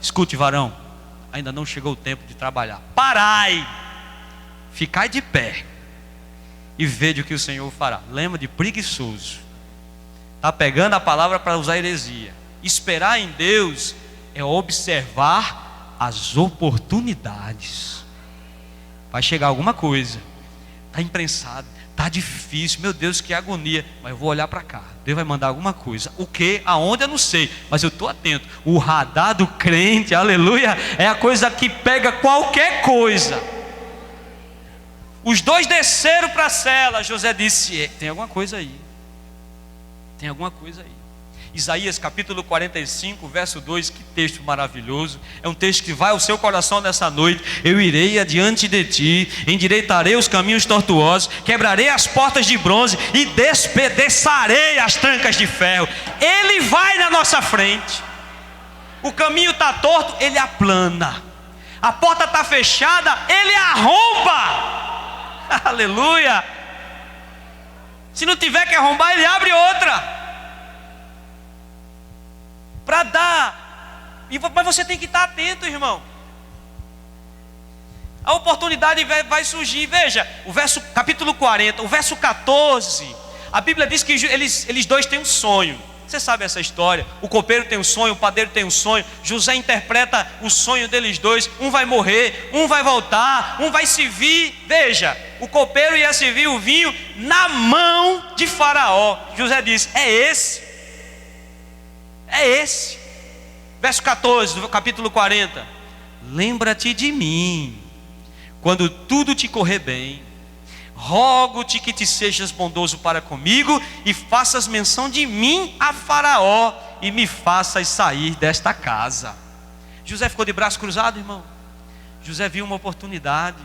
escute varão, ainda não chegou o tempo de trabalhar. Parai, ficai de pé e veja o que o Senhor fará. Lembra de preguiçoso. Está pegando a palavra para usar heresia. Esperar em Deus é observar as oportunidades. Vai chegar alguma coisa, está imprensado, está difícil, meu Deus, que agonia, mas eu vou olhar para cá, Deus vai mandar alguma coisa. O que, aonde, eu não sei, mas eu estou atento. O radar do crente, aleluia, é a coisa que pega qualquer coisa. Os dois desceram para a cela. José disse: tem alguma coisa aí, tem alguma coisa aí. Isaías capítulo 45, verso 2, que texto maravilhoso. É um texto que vai ao seu coração nessa noite. Eu irei adiante de ti, endireitarei os caminhos tortuosos, quebrarei as portas de bronze e despedaçarei as trancas de ferro. Ele vai na nossa frente. O caminho está torto, ele aplana. A porta está fechada, ele arromba. Aleluia. Se não tiver que arrombar, ele abre outra. Para dar. Mas você tem que estar atento, irmão. A oportunidade vai surgir. Veja, o verso, capítulo 40, o verso 14. A Bíblia diz que eles dois têm um sonho. Você sabe essa história. O copeiro tem um sonho, o padeiro tem um sonho. José interpreta o sonho deles dois. Um vai morrer, um vai voltar, um vai servir. Veja, o copeiro ia servir o vinho na mão de Faraó. José diz: é esse. É esse. Verso 14 do capítulo 40. Lembra-te de mim quando tudo te correr bem. Rogo-te que te sejas bondoso para comigo e faças menção de mim a Faraó e me faças sair desta casa. José ficou de braço cruzado, irmão. José viu uma oportunidade.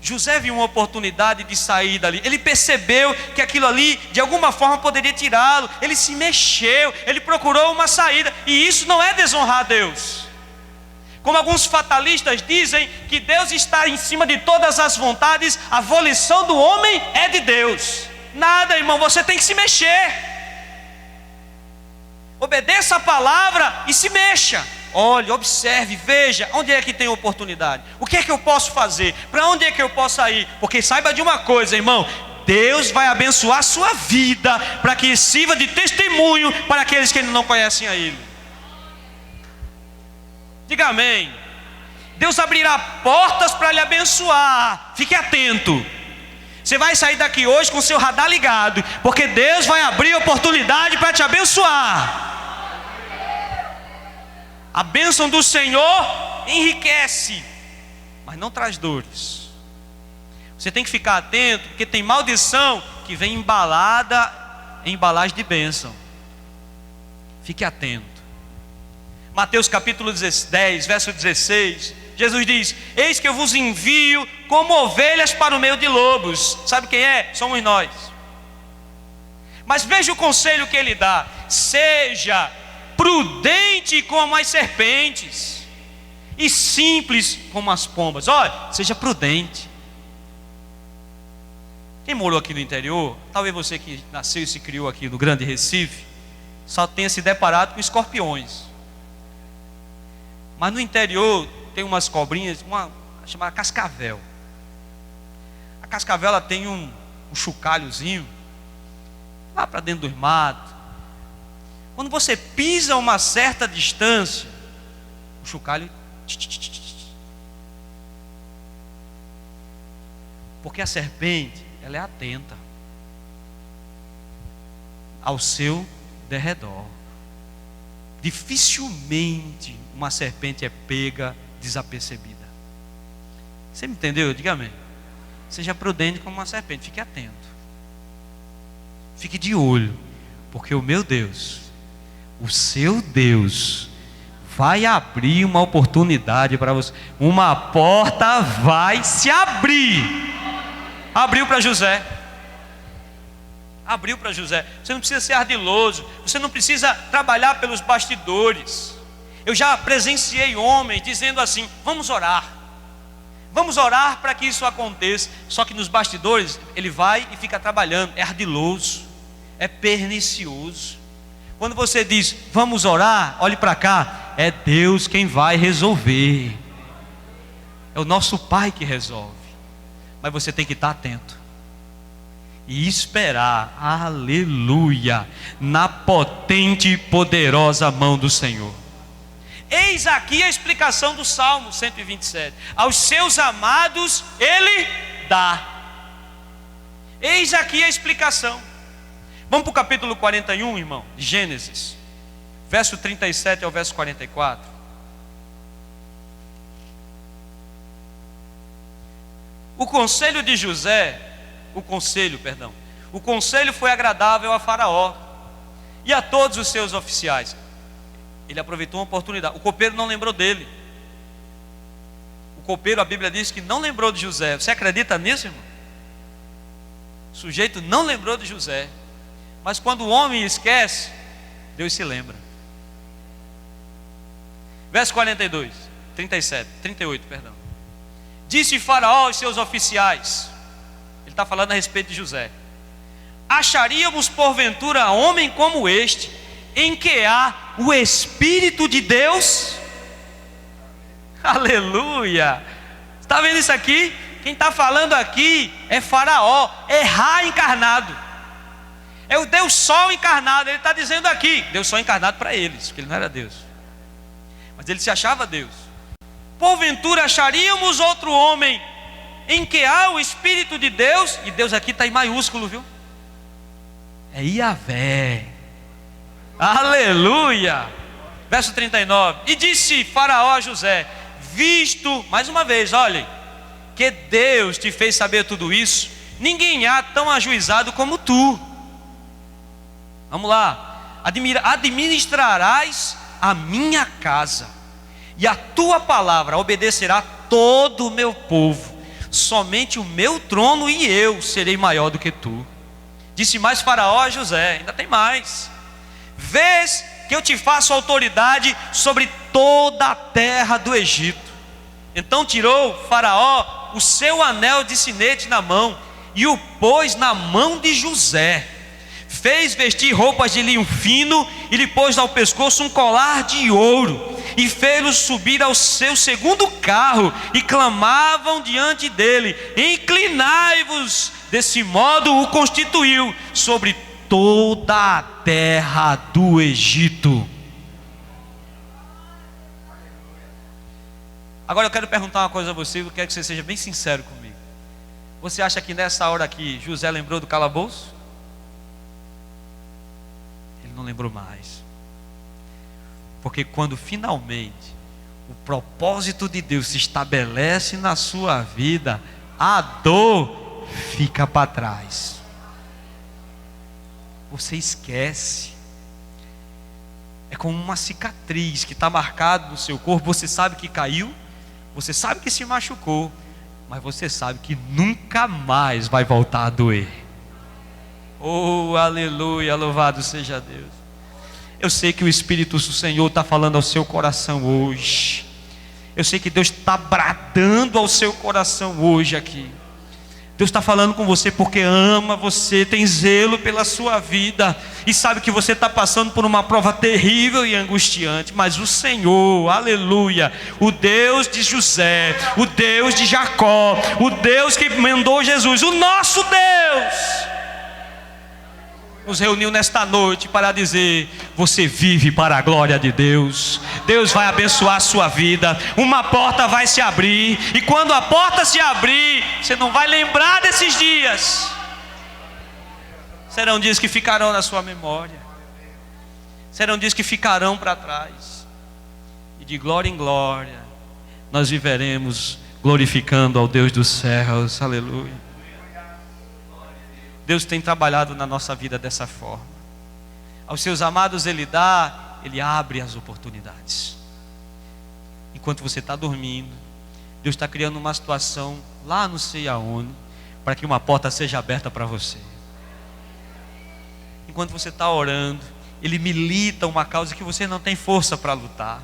José viu uma oportunidade de sair dali. Ele percebeu que aquilo ali de alguma forma poderia tirá-lo. Ele se mexeu, ele procurou uma saída. E isso não é desonrar a Deus. Como alguns fatalistas dizem que Deus está em cima de todas as vontades, a volição do homem é de Deus. Nada, irmão, você tem que se mexer. Obedeça a palavra e se mexa. Olhe, observe, veja, onde é que tem oportunidade? O que é que eu posso fazer? Para onde é que eu posso ir? Porque saiba de uma coisa, irmão, Deus vai abençoar a sua vida para que sirva de testemunho para aqueles que não conhecem a Ele. Diga amém. Deus abrirá portas para lhe abençoar. Fique atento. Você vai sair daqui hoje com o seu radar ligado, porque Deus vai abrir oportunidade para te abençoar. A bênção do Senhor enriquece, mas não traz dores. Você tem que ficar atento, porque tem maldição que vem embalada em embalagem de bênção. Fique atento. Mateus capítulo 10, verso 16. Jesus diz: eis que eu vos envio como ovelhas para o meio de lobos. Sabe quem é? Somos nós. Mas veja o conselho que ele dá: seja prudente como as serpentes e simples como as pombas. Olha, seja prudente. Quem morou aqui no interior, talvez você que nasceu e se criou aqui no Grande Recife, só tenha se deparado com escorpiões. Mas no interior tem umas cobrinhas, uma chamada cascavel. A cascavel ela tem um chocalhozinho lá para dentro dos matos. Quando você pisa uma certa distância, o chocalho, porque a serpente, ela é atenta ao seu derredor. Dificilmente uma serpente é pega desapercebida. Você me entendeu? Diga amém. Seja prudente como uma serpente, fique atento. Fique de olho, porque o meu Deus, o seu Deus, vai abrir uma oportunidade para você. Uma porta vai se abrir. Abriu para José. Abriu para José. Você não precisa ser ardiloso. Você não precisa trabalhar pelos bastidores. Eu já presenciei homens dizendo assim: vamos orar. Vamos orar para que isso aconteça. Só que nos bastidores ele vai e fica trabalhando. É ardiloso. É pernicioso. Quando você diz vamos orar, olhe para cá, é Deus quem vai resolver. É o nosso Pai que resolve. Mas você tem que estar atento e esperar, aleluia, na potente e poderosa mão do Senhor. Eis aqui a explicação do Salmo 127. Aos seus amados Ele dá. Eis aqui a explicação. Vamos para o capítulo 41, irmão, de Gênesis, verso 37 ao verso 44. O conselho de José, o conselho foi agradável a Faraó. e a todos os seus oficiais. Ele aproveitou uma oportunidade. O copeiro não lembrou dele. O copeiro, a Bíblia diz que não lembrou de José. Você acredita nisso, irmão? O sujeito não lembrou de José. Mas quando o homem esquece, Deus se lembra. Verso 38, perdão. Disse Faraó aos seus oficiais, ele está falando a respeito de José: acharíamos porventura homem como este, em que há o Espírito de Deus? Aleluia! Está vendo isso aqui? Quem está falando aqui é Faraó, é Ra encarnado, é o Deus Sol encarnado. Ele está dizendo aqui, Deus Sol encarnado para eles, porque ele não era Deus, mas ele se achava Deus. Porventura acharíamos outro homem em que há o Espírito de Deus? E Deus aqui está em maiúsculo, viu? É Iavé. Aleluia. Verso 39. E disse Faraó a José: visto, mais uma vez, olhem, que Deus te fez saber tudo isso, ninguém há tão ajuizado como tu. Vamos lá. Administrarás a minha casa, e a tua palavra obedecerá todo o meu povo. Somente o meu trono e eu serei maior do que tu. Disse mais Faraó a José: ainda tem mais. Vês que eu te faço autoridade sobre toda a terra do Egito. Então tirou Faraó o seu anel de sinete na mão e o pôs na mão de José. Fez vestir roupas de linho fino e lhe pôs ao pescoço um colar de ouro. E fez-lo subir ao seu segundo carro, e clamavam diante dele: inclinai-vos. Desse modo o constituiu sobre toda a terra do Egito. Agora eu quero perguntar uma coisa a você, eu quero que você seja bem sincero comigo. Você acha que nessa hora aqui José lembrou do calabouço? Ele não lembrou mais. Porque quando finalmente o propósito de Deus se estabelece na sua vida, a dor fica para trás. Você esquece. É como uma cicatriz que está marcada no seu corpo. Você sabe que caiu, você sabe que se machucou, mas você sabe que nunca mais vai voltar a doer. Oh, aleluia, louvado seja Deus. Eu sei que o Espírito do Senhor está falando ao seu coração hoje. Eu sei que Deus está bradando ao seu coração hoje aqui. Deus está falando com você porque ama você, tem zelo pela sua vida, e sabe que você está passando por uma prova terrível e angustiante, mas o Senhor, aleluia, o Deus de José, o Deus de Jacó, o Deus que mandou Jesus, o nosso Deus, nos reuniu nesta noite para dizer: você vive para a glória de Deus. Deus vai abençoar a sua vida. Uma porta vai se abrir, e quando a porta se abrir, você não vai lembrar desses dias. Serão dias que ficarão na sua memória, serão dias que ficarão para trás, e de glória em glória nós viveremos glorificando ao Deus dos céus. Aleluia. Deus tem trabalhado na nossa vida dessa forma. Aos seus amados Ele dá, Ele abre as oportunidades. Enquanto você está dormindo, Deus está criando uma situação lá não sei aonde, para que uma porta seja aberta para você. Enquanto você está orando, Ele milita uma causa que você não tem força para lutar.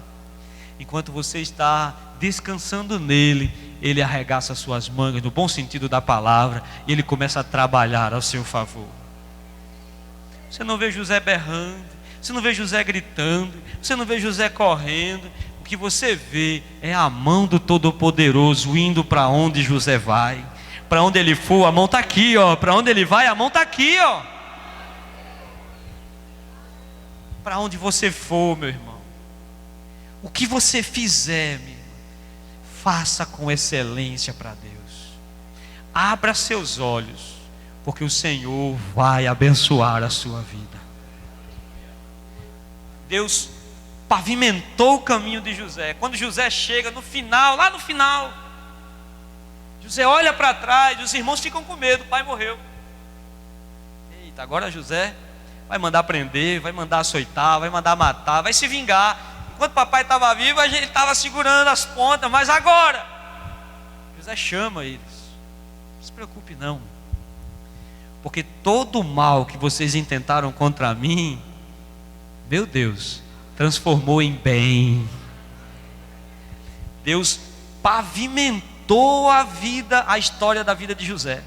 Enquanto você está descansando nele, Ele arregaça suas mangas, no bom sentido da palavra, e Ele começa a trabalhar ao seu favor. Você não vê José berrando, você não vê José gritando, você não vê José correndo. O que você vê é a mão do Todo-Poderoso indo para onde José vai. Para onde ele for, a mão está aqui, ó. Para onde ele vai, a mão está aqui, ó. Para onde você for, meu irmão, o que você fizer, meu irmão, faça com excelência para Deus. Abra seus olhos, porque o Senhor vai abençoar a sua vida. Deus pavimentou o caminho de José. Quando José chega no final, lá no final, José olha para trás, os irmãos ficam com medo, o pai morreu. Eita, agora José vai mandar prender, vai mandar açoitar, vai mandar matar, vai se vingar. Enquanto papai estava vivo, a gente estava segurando as pontas, mas agora José chama eles. Não se preocupe não, porque todo o mal que vocês intentaram contra mim, meu Deus, transformou em bem. Deus pavimentou a história da vida de José.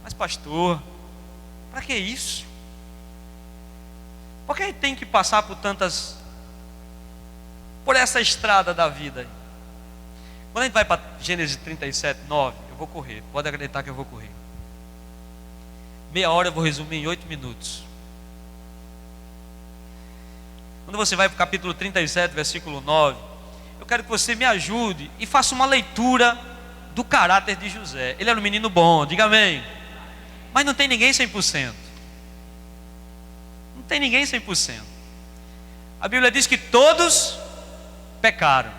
Mas pastor, para que isso? Por que tem que passar por essa estrada da vida? Quando a gente vai para Gênesis 37, 9, eu vou correr, pode acreditar que eu vou correr. Meia hora eu vou resumir em 8 minutos. Quando você vai para o capítulo 37, versículo 9, eu quero que você me ajude e faça uma leitura do caráter de José. Ele era um menino bom, diga amém. Mas não tem ninguém 100%. Não tem ninguém 100%. A Bíblia diz que todos pecaram.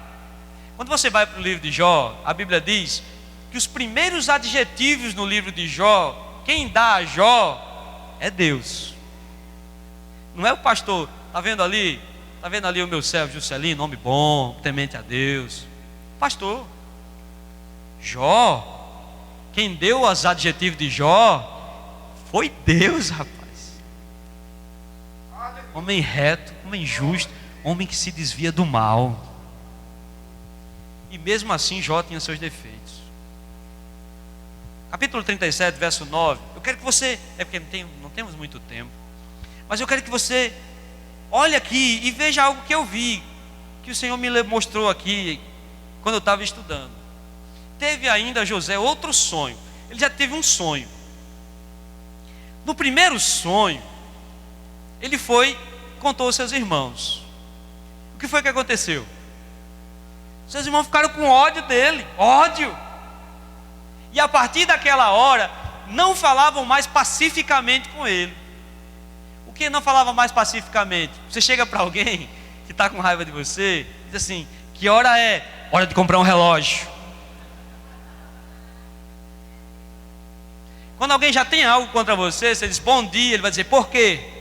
Quando você vai para o livro de Jó, a Bíblia diz que os primeiros adjetivos no livro de Jó, quem dá a Jó é Deus. Não é o pastor. Está vendo ali? Está vendo ali o meu servo Juscelino, homem bom, temente a Deus. Pastor. Jó, quem deu os adjetivos de Jó foi Deus, rapaz. Homem reto, homem justo, homem que se desvia do mal. E mesmo assim Jó tinha seus defeitos. Capítulo 37, verso 9. Eu quero que você, porque não temos muito tempo, mas eu quero que você olhe aqui e veja algo que eu vi, que o Senhor me mostrou aqui quando eu estava estudando. Teve ainda José outro sonho. Ele já teve um sonho. No primeiro sonho, ele contou aos seus irmãos. O que foi que aconteceu? Seus irmãos ficaram com ódio dele, ódio. E a partir daquela hora, não falavam mais pacificamente com ele. O que não falava mais pacificamente? Você chega para alguém que está com raiva de você, diz assim: que hora é? Hora de comprar um relógio. Quando alguém já tem algo contra você, você diz bom dia, ele vai dizer por quê?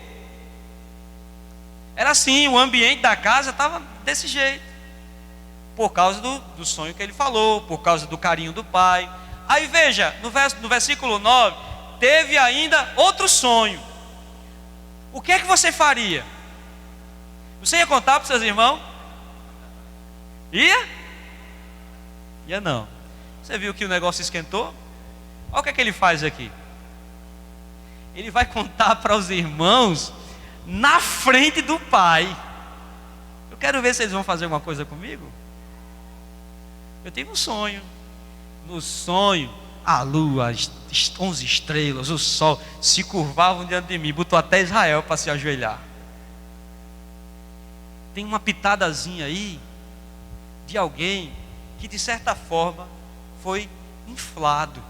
Era assim, o ambiente da casa estava desse jeito. Por causa do sonho que ele falou, por causa do carinho do pai. Aí veja, no versículo 9, teve ainda outro sonho. O que é que você faria? Você ia contar para os seus irmãos? Ia? Ia não. Você viu que o negócio esquentou? Olha o que é que ele faz aqui. Ele vai contar para os irmãos na frente do pai. Eu quero ver se eles vão fazer uma coisa comigo. Eu tive um sonho. No sonho, a lua, as 11 estrelas, o sol se curvavam diante de mim. Botou até Israel para se ajoelhar. Tem uma pitadazinha aí de alguém que de certa forma foi inflado.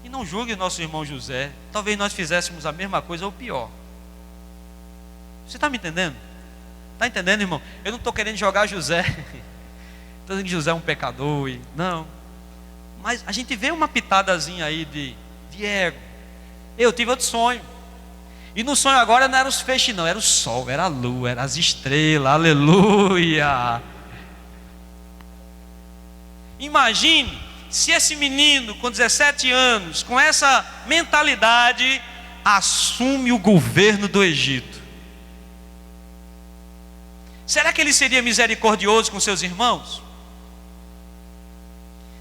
E não julgue o nosso irmão José. Talvez nós fizéssemos a mesma coisa ou pior. Você está me entendendo? Está entendendo, irmão? Eu não estou querendo jogar José. Estou dizendo que José é um pecador. Não. Mas a gente vê uma pitadazinha aí de ego. Eu tive outro sonho. E no sonho agora não eram os feixes não. Era o sol, era a lua, eram as estrelas. Aleluia. Imagine se esse menino com 17 anos, com essa mentalidade, assume o governo do Egito. Será que ele seria misericordioso com seus irmãos?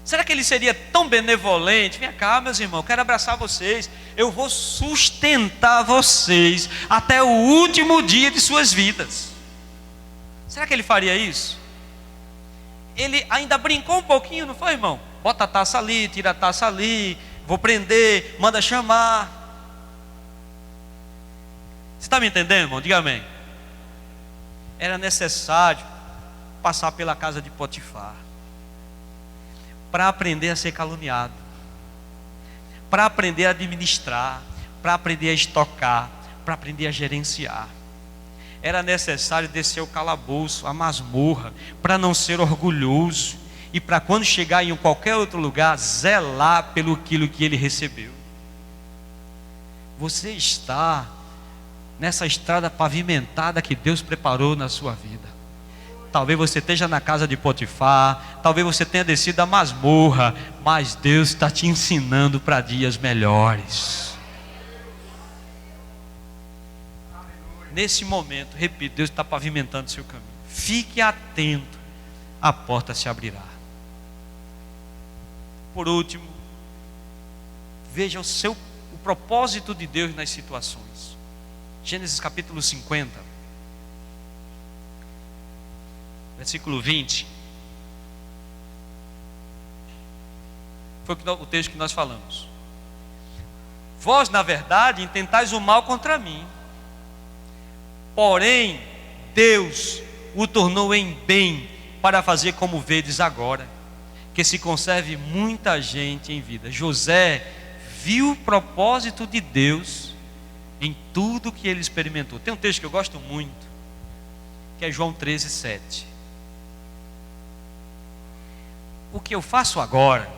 Será que ele seria tão benevolente? Vem cá, meus irmãos, eu quero abraçar vocês. Eu vou sustentar vocês até o último dia de suas vidas. Será que ele faria isso? Ele ainda brincou um pouquinho, não foi, irmão? Bota a taça ali, tira a taça ali, vou prender, manda chamar. Você está me entendendo, irmão? Diga amém. Era necessário passar pela casa de Potifar para aprender a ser caluniado, para aprender a administrar, para aprender a estocar, para aprender a gerenciar. Era necessário descer o calabouço, a masmorra, para não ser orgulhoso e para quando chegar em qualquer outro lugar, zelar pelo aquilo que ele recebeu. Você está nessa estrada pavimentada que Deus preparou na sua vida. Talvez você esteja na casa de Potifar, talvez você tenha descido a masmorra, mas Deus está te ensinando para dias melhores. Nesse momento, repito, Deus está pavimentando o seu caminho. Fique atento, a porta se abrirá. Por último, veja o propósito de Deus nas situações. Gênesis capítulo 50, versículo 20. Foi o texto que nós falamos. Vós, na verdade, intentais o mal contra mim, porém Deus o tornou em bem, para fazer como vedes agora, que se conserve muita gente em vida. José viu o propósito de Deus em tudo que ele experimentou. Tem um texto que eu gosto muito, que é João 13:7. O que eu faço agora,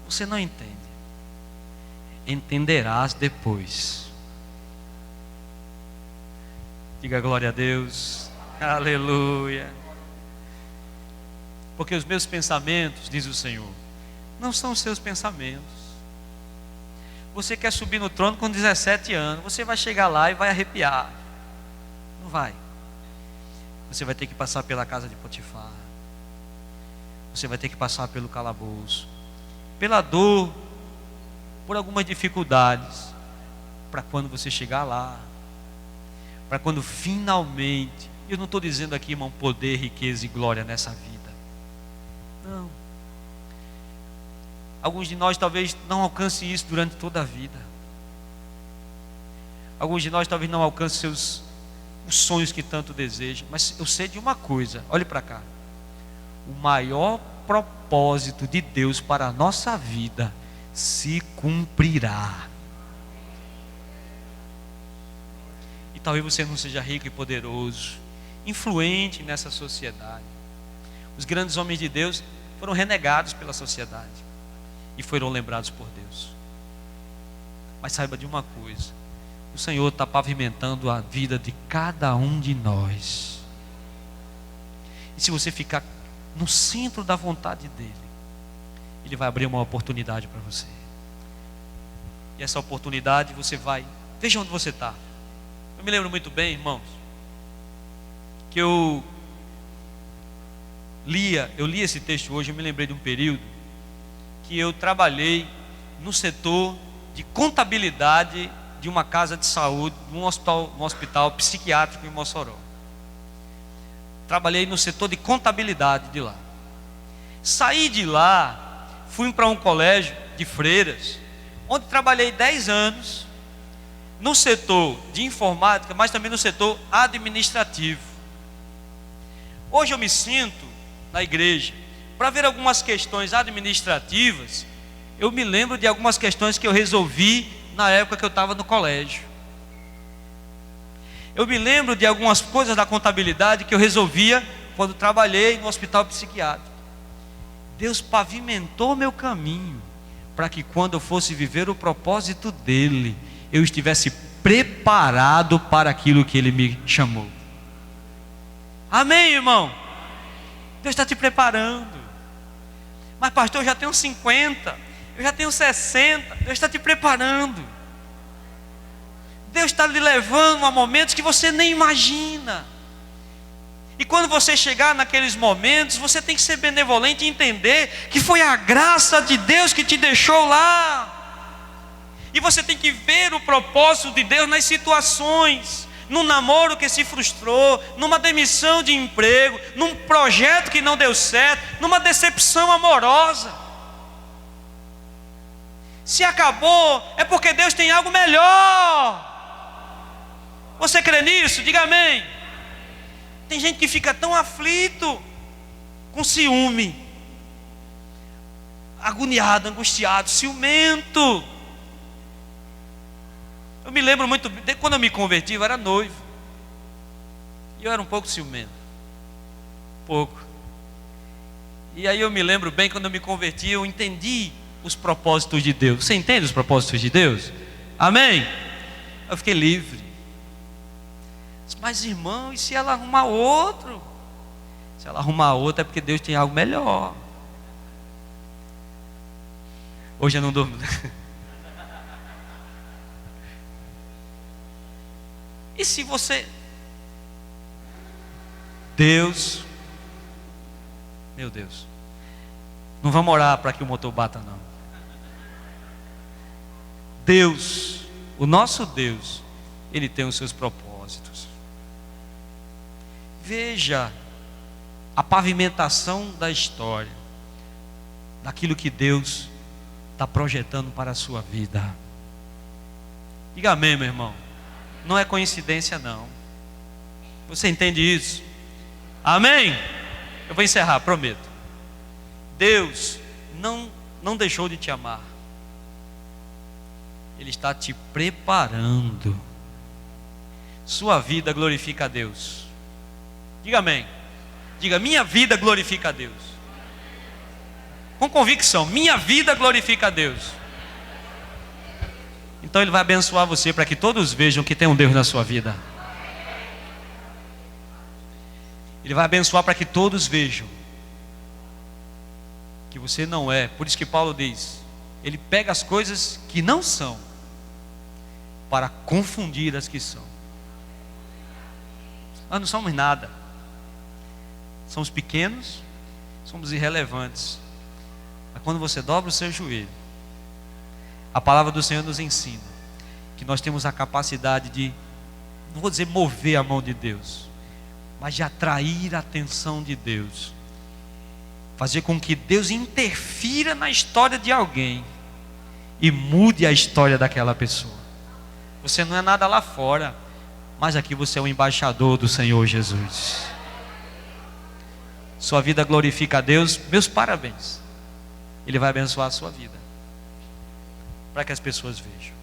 você não entende, entenderás depois. Diga glória a Deus, aleluia. Porque os meus pensamentos, diz o Senhor, não são os seus pensamentos. Você quer subir no trono com 17 anos, você vai chegar lá e vai arrepiar. Não vai. Você vai ter que passar pela casa de Potifar. Você vai ter que passar pelo calabouço, pela dor, por algumas dificuldades, para quando você chegar lá, para quando finalmente, eu não estou dizendo aqui, irmão, poder, riqueza e glória nessa vida. Não. Alguns de nós talvez não alcancem isso durante toda a vida. Alguns de nós talvez não alcancem os sonhos que tanto desejam. Mas eu sei de uma coisa, olhe para cá. O maior propósito de Deus para a nossa vida se cumprirá. E talvez você não seja rico e poderoso, influente nessa sociedade. Os grandes homens de Deus foram renegados pela sociedade e foram lembrados por Deus. Mas saiba de uma coisa: o Senhor está pavimentando a vida de cada um de nós. E se você ficar no centro da vontade dEle, Ele vai abrir uma oportunidade para você. E essa oportunidade você vai, veja onde você está. Eu me lembro muito bem, irmãos, que eu li esse texto hoje. Eu me lembrei de um período que eu trabalhei no setor de contabilidade de uma casa de saúde, um hospital psiquiátrico em Mossoró. Trabalhei no setor de contabilidade de lá. Saí de lá, fui para um colégio de freiras, onde trabalhei 10 anos no setor de informática, mas também no setor administrativo. Hoje eu me sinto na igreja para ver algumas questões administrativas. Eu me lembro de algumas questões que eu resolvi na época que eu estava no colégio. Eu me lembro de algumas coisas da contabilidade que eu resolvia quando trabalhei no hospital psiquiátrico. Deus pavimentou meu caminho para que quando eu fosse viver o propósito dEle, eu estivesse preparado para aquilo que Ele me chamou. Amém, irmão? Deus está te preparando. Mas pastor, eu já tenho 50, eu já tenho 60. Deus está te preparando. Deus está lhe levando a momentos que você nem imagina. E quando você chegar naqueles momentos, você tem que ser benevolente e entender que foi a graça de Deus que te deixou lá. E você tem que ver o propósito de Deus nas situações. Num namoro que se frustrou, numa demissão de emprego, num projeto que não deu certo, numa decepção amorosa. Se acabou, é porque Deus tem algo melhor. Você crê nisso? Diga amém. Tem gente que fica tão aflito, com ciúme, agoniado, angustiado, ciumento. Eu me lembro muito bem, quando eu me converti, eu era noivo. E eu era um pouco ciumento. Pouco. E aí eu me lembro bem, quando eu me converti, eu entendi os propósitos de Deus. Você entende os propósitos de Deus? Amém? Eu fiquei livre. Mas irmão, e se ela arrumar outro? Se ela arrumar outro é porque Deus tem algo melhor. Hoje eu não durmo. E se você... Deus... Meu Deus. Não vamos orar para que o motor bata, não. Deus, o nosso Deus, Ele tem os seus propósitos. Veja a pavimentação da história, daquilo que Deus está projetando para a sua vida. Diga amém, meu irmão. Não é coincidência, não. Você entende isso? Amém? Eu vou encerrar, prometo. Deus não deixou de te amar. Ele está te preparando. Sua vida glorifica a Deus. Diga amém. Diga, minha vida glorifica a Deus. Com convicção, minha vida glorifica a Deus. Então Ele vai abençoar você para que todos vejam que tem um Deus na sua vida. Ele vai abençoar para que todos vejam que você não é. Por isso que Paulo diz, ele pega as coisas que não são para confundir as que são. Nós não somos nada. Somos pequenos, somos irrelevantes. Mas quando você dobra o seu joelho, a palavra do Senhor nos ensina que nós temos a capacidade de, não vou dizer mover a mão de Deus, mas de atrair a atenção de Deus, fazer com que Deus interfira na história de alguém e mude a história daquela pessoa. Você não é nada lá fora, mas aqui você é o embaixador do Senhor Jesus. Sua vida glorifica a Deus. Meus parabéns. Ele vai abençoar a sua vida, para que as pessoas vejam.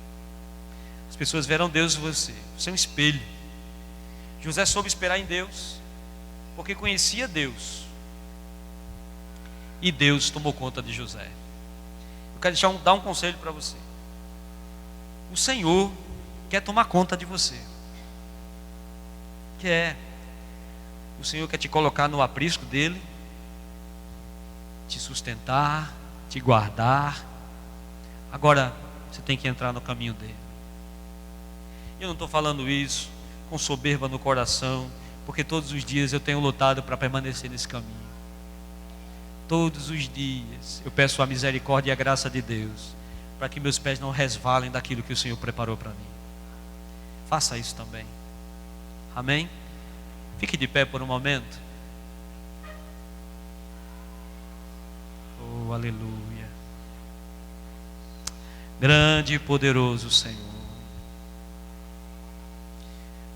As pessoas verão Deus em você. Você é um espelho. José soube esperar em Deus, porque conhecia Deus, e Deus tomou conta de José. Eu quero dar um conselho para você. O Senhor quer tomar conta de você. Quer. O Senhor quer te colocar no aprisco dele, te sustentar, te guardar. Agora você tem que entrar no caminho dele. Eu não estou falando isso com soberba no coração, porque todos os dias eu tenho lutado para permanecer nesse caminho. Todos os dias eu peço a misericórdia e a graça de Deus, para que meus pés não resvalem daquilo que o Senhor preparou para mim. Faça isso também. Amém? Fique de pé por um momento. Oh, aleluia. Grande e poderoso Senhor.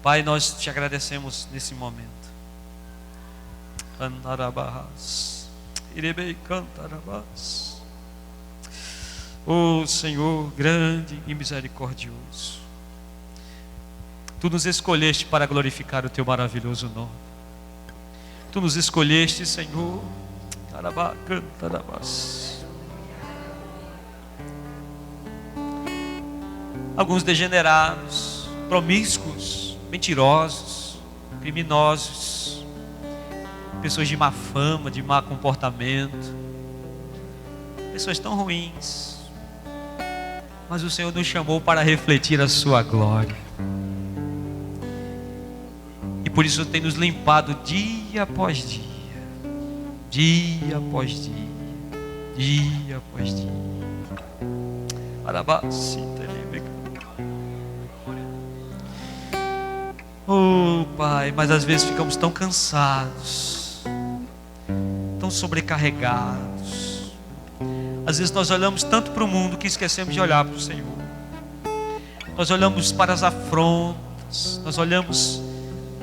Pai, nós te agradecemos nesse momento. Cantarabás, irebei cantarabás. Oh Senhor, grande e misericordioso. Tu nos escolheste para glorificar o teu maravilhoso nome. Tu nos escolheste, Senhor. Tarabá, cantarabás. Alguns degenerados, promíscuos, mentirosos, criminosos, pessoas de má fama, de má comportamento, pessoas tão ruins, mas o Senhor nos chamou para refletir a sua glória, e por isso tem nos limpado dia após dia, dia após dia, dia após dia. Oh Pai, mas às vezes ficamos tão cansados, tão sobrecarregados. Às vezes nós olhamos tanto para o mundo que esquecemos de olhar para o Senhor. Nós olhamos para as afrontas, nós olhamos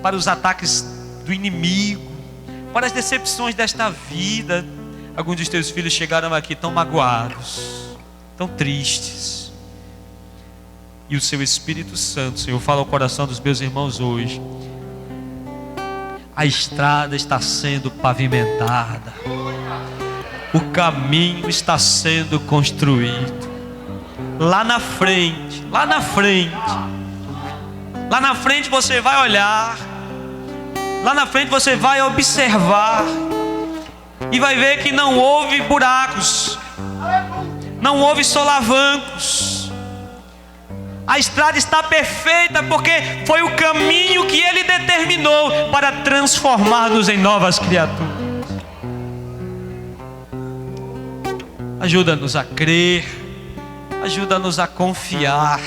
para os ataques do inimigo, para as decepções desta vida. Alguns dos teus filhos chegaram aqui tão magoados, tão tristes. E o seu Espírito Santo, Senhor, fala ao coração dos meus irmãos hoje. A estrada está sendo pavimentada, o caminho está sendo construído. lá na frente, lá na frente, lá na frente você vai olhar, lá na frente você vai observar e vai ver que não houve buracos, não houve solavancos. A estrada está perfeita porque foi o caminho que Ele determinou para transformar-nos em novas criaturas. Ajuda-nos a crer, ajuda-nos a confiar.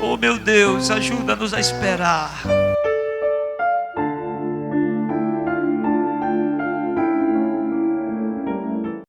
Oh meu Deus, ajuda-nos a esperar.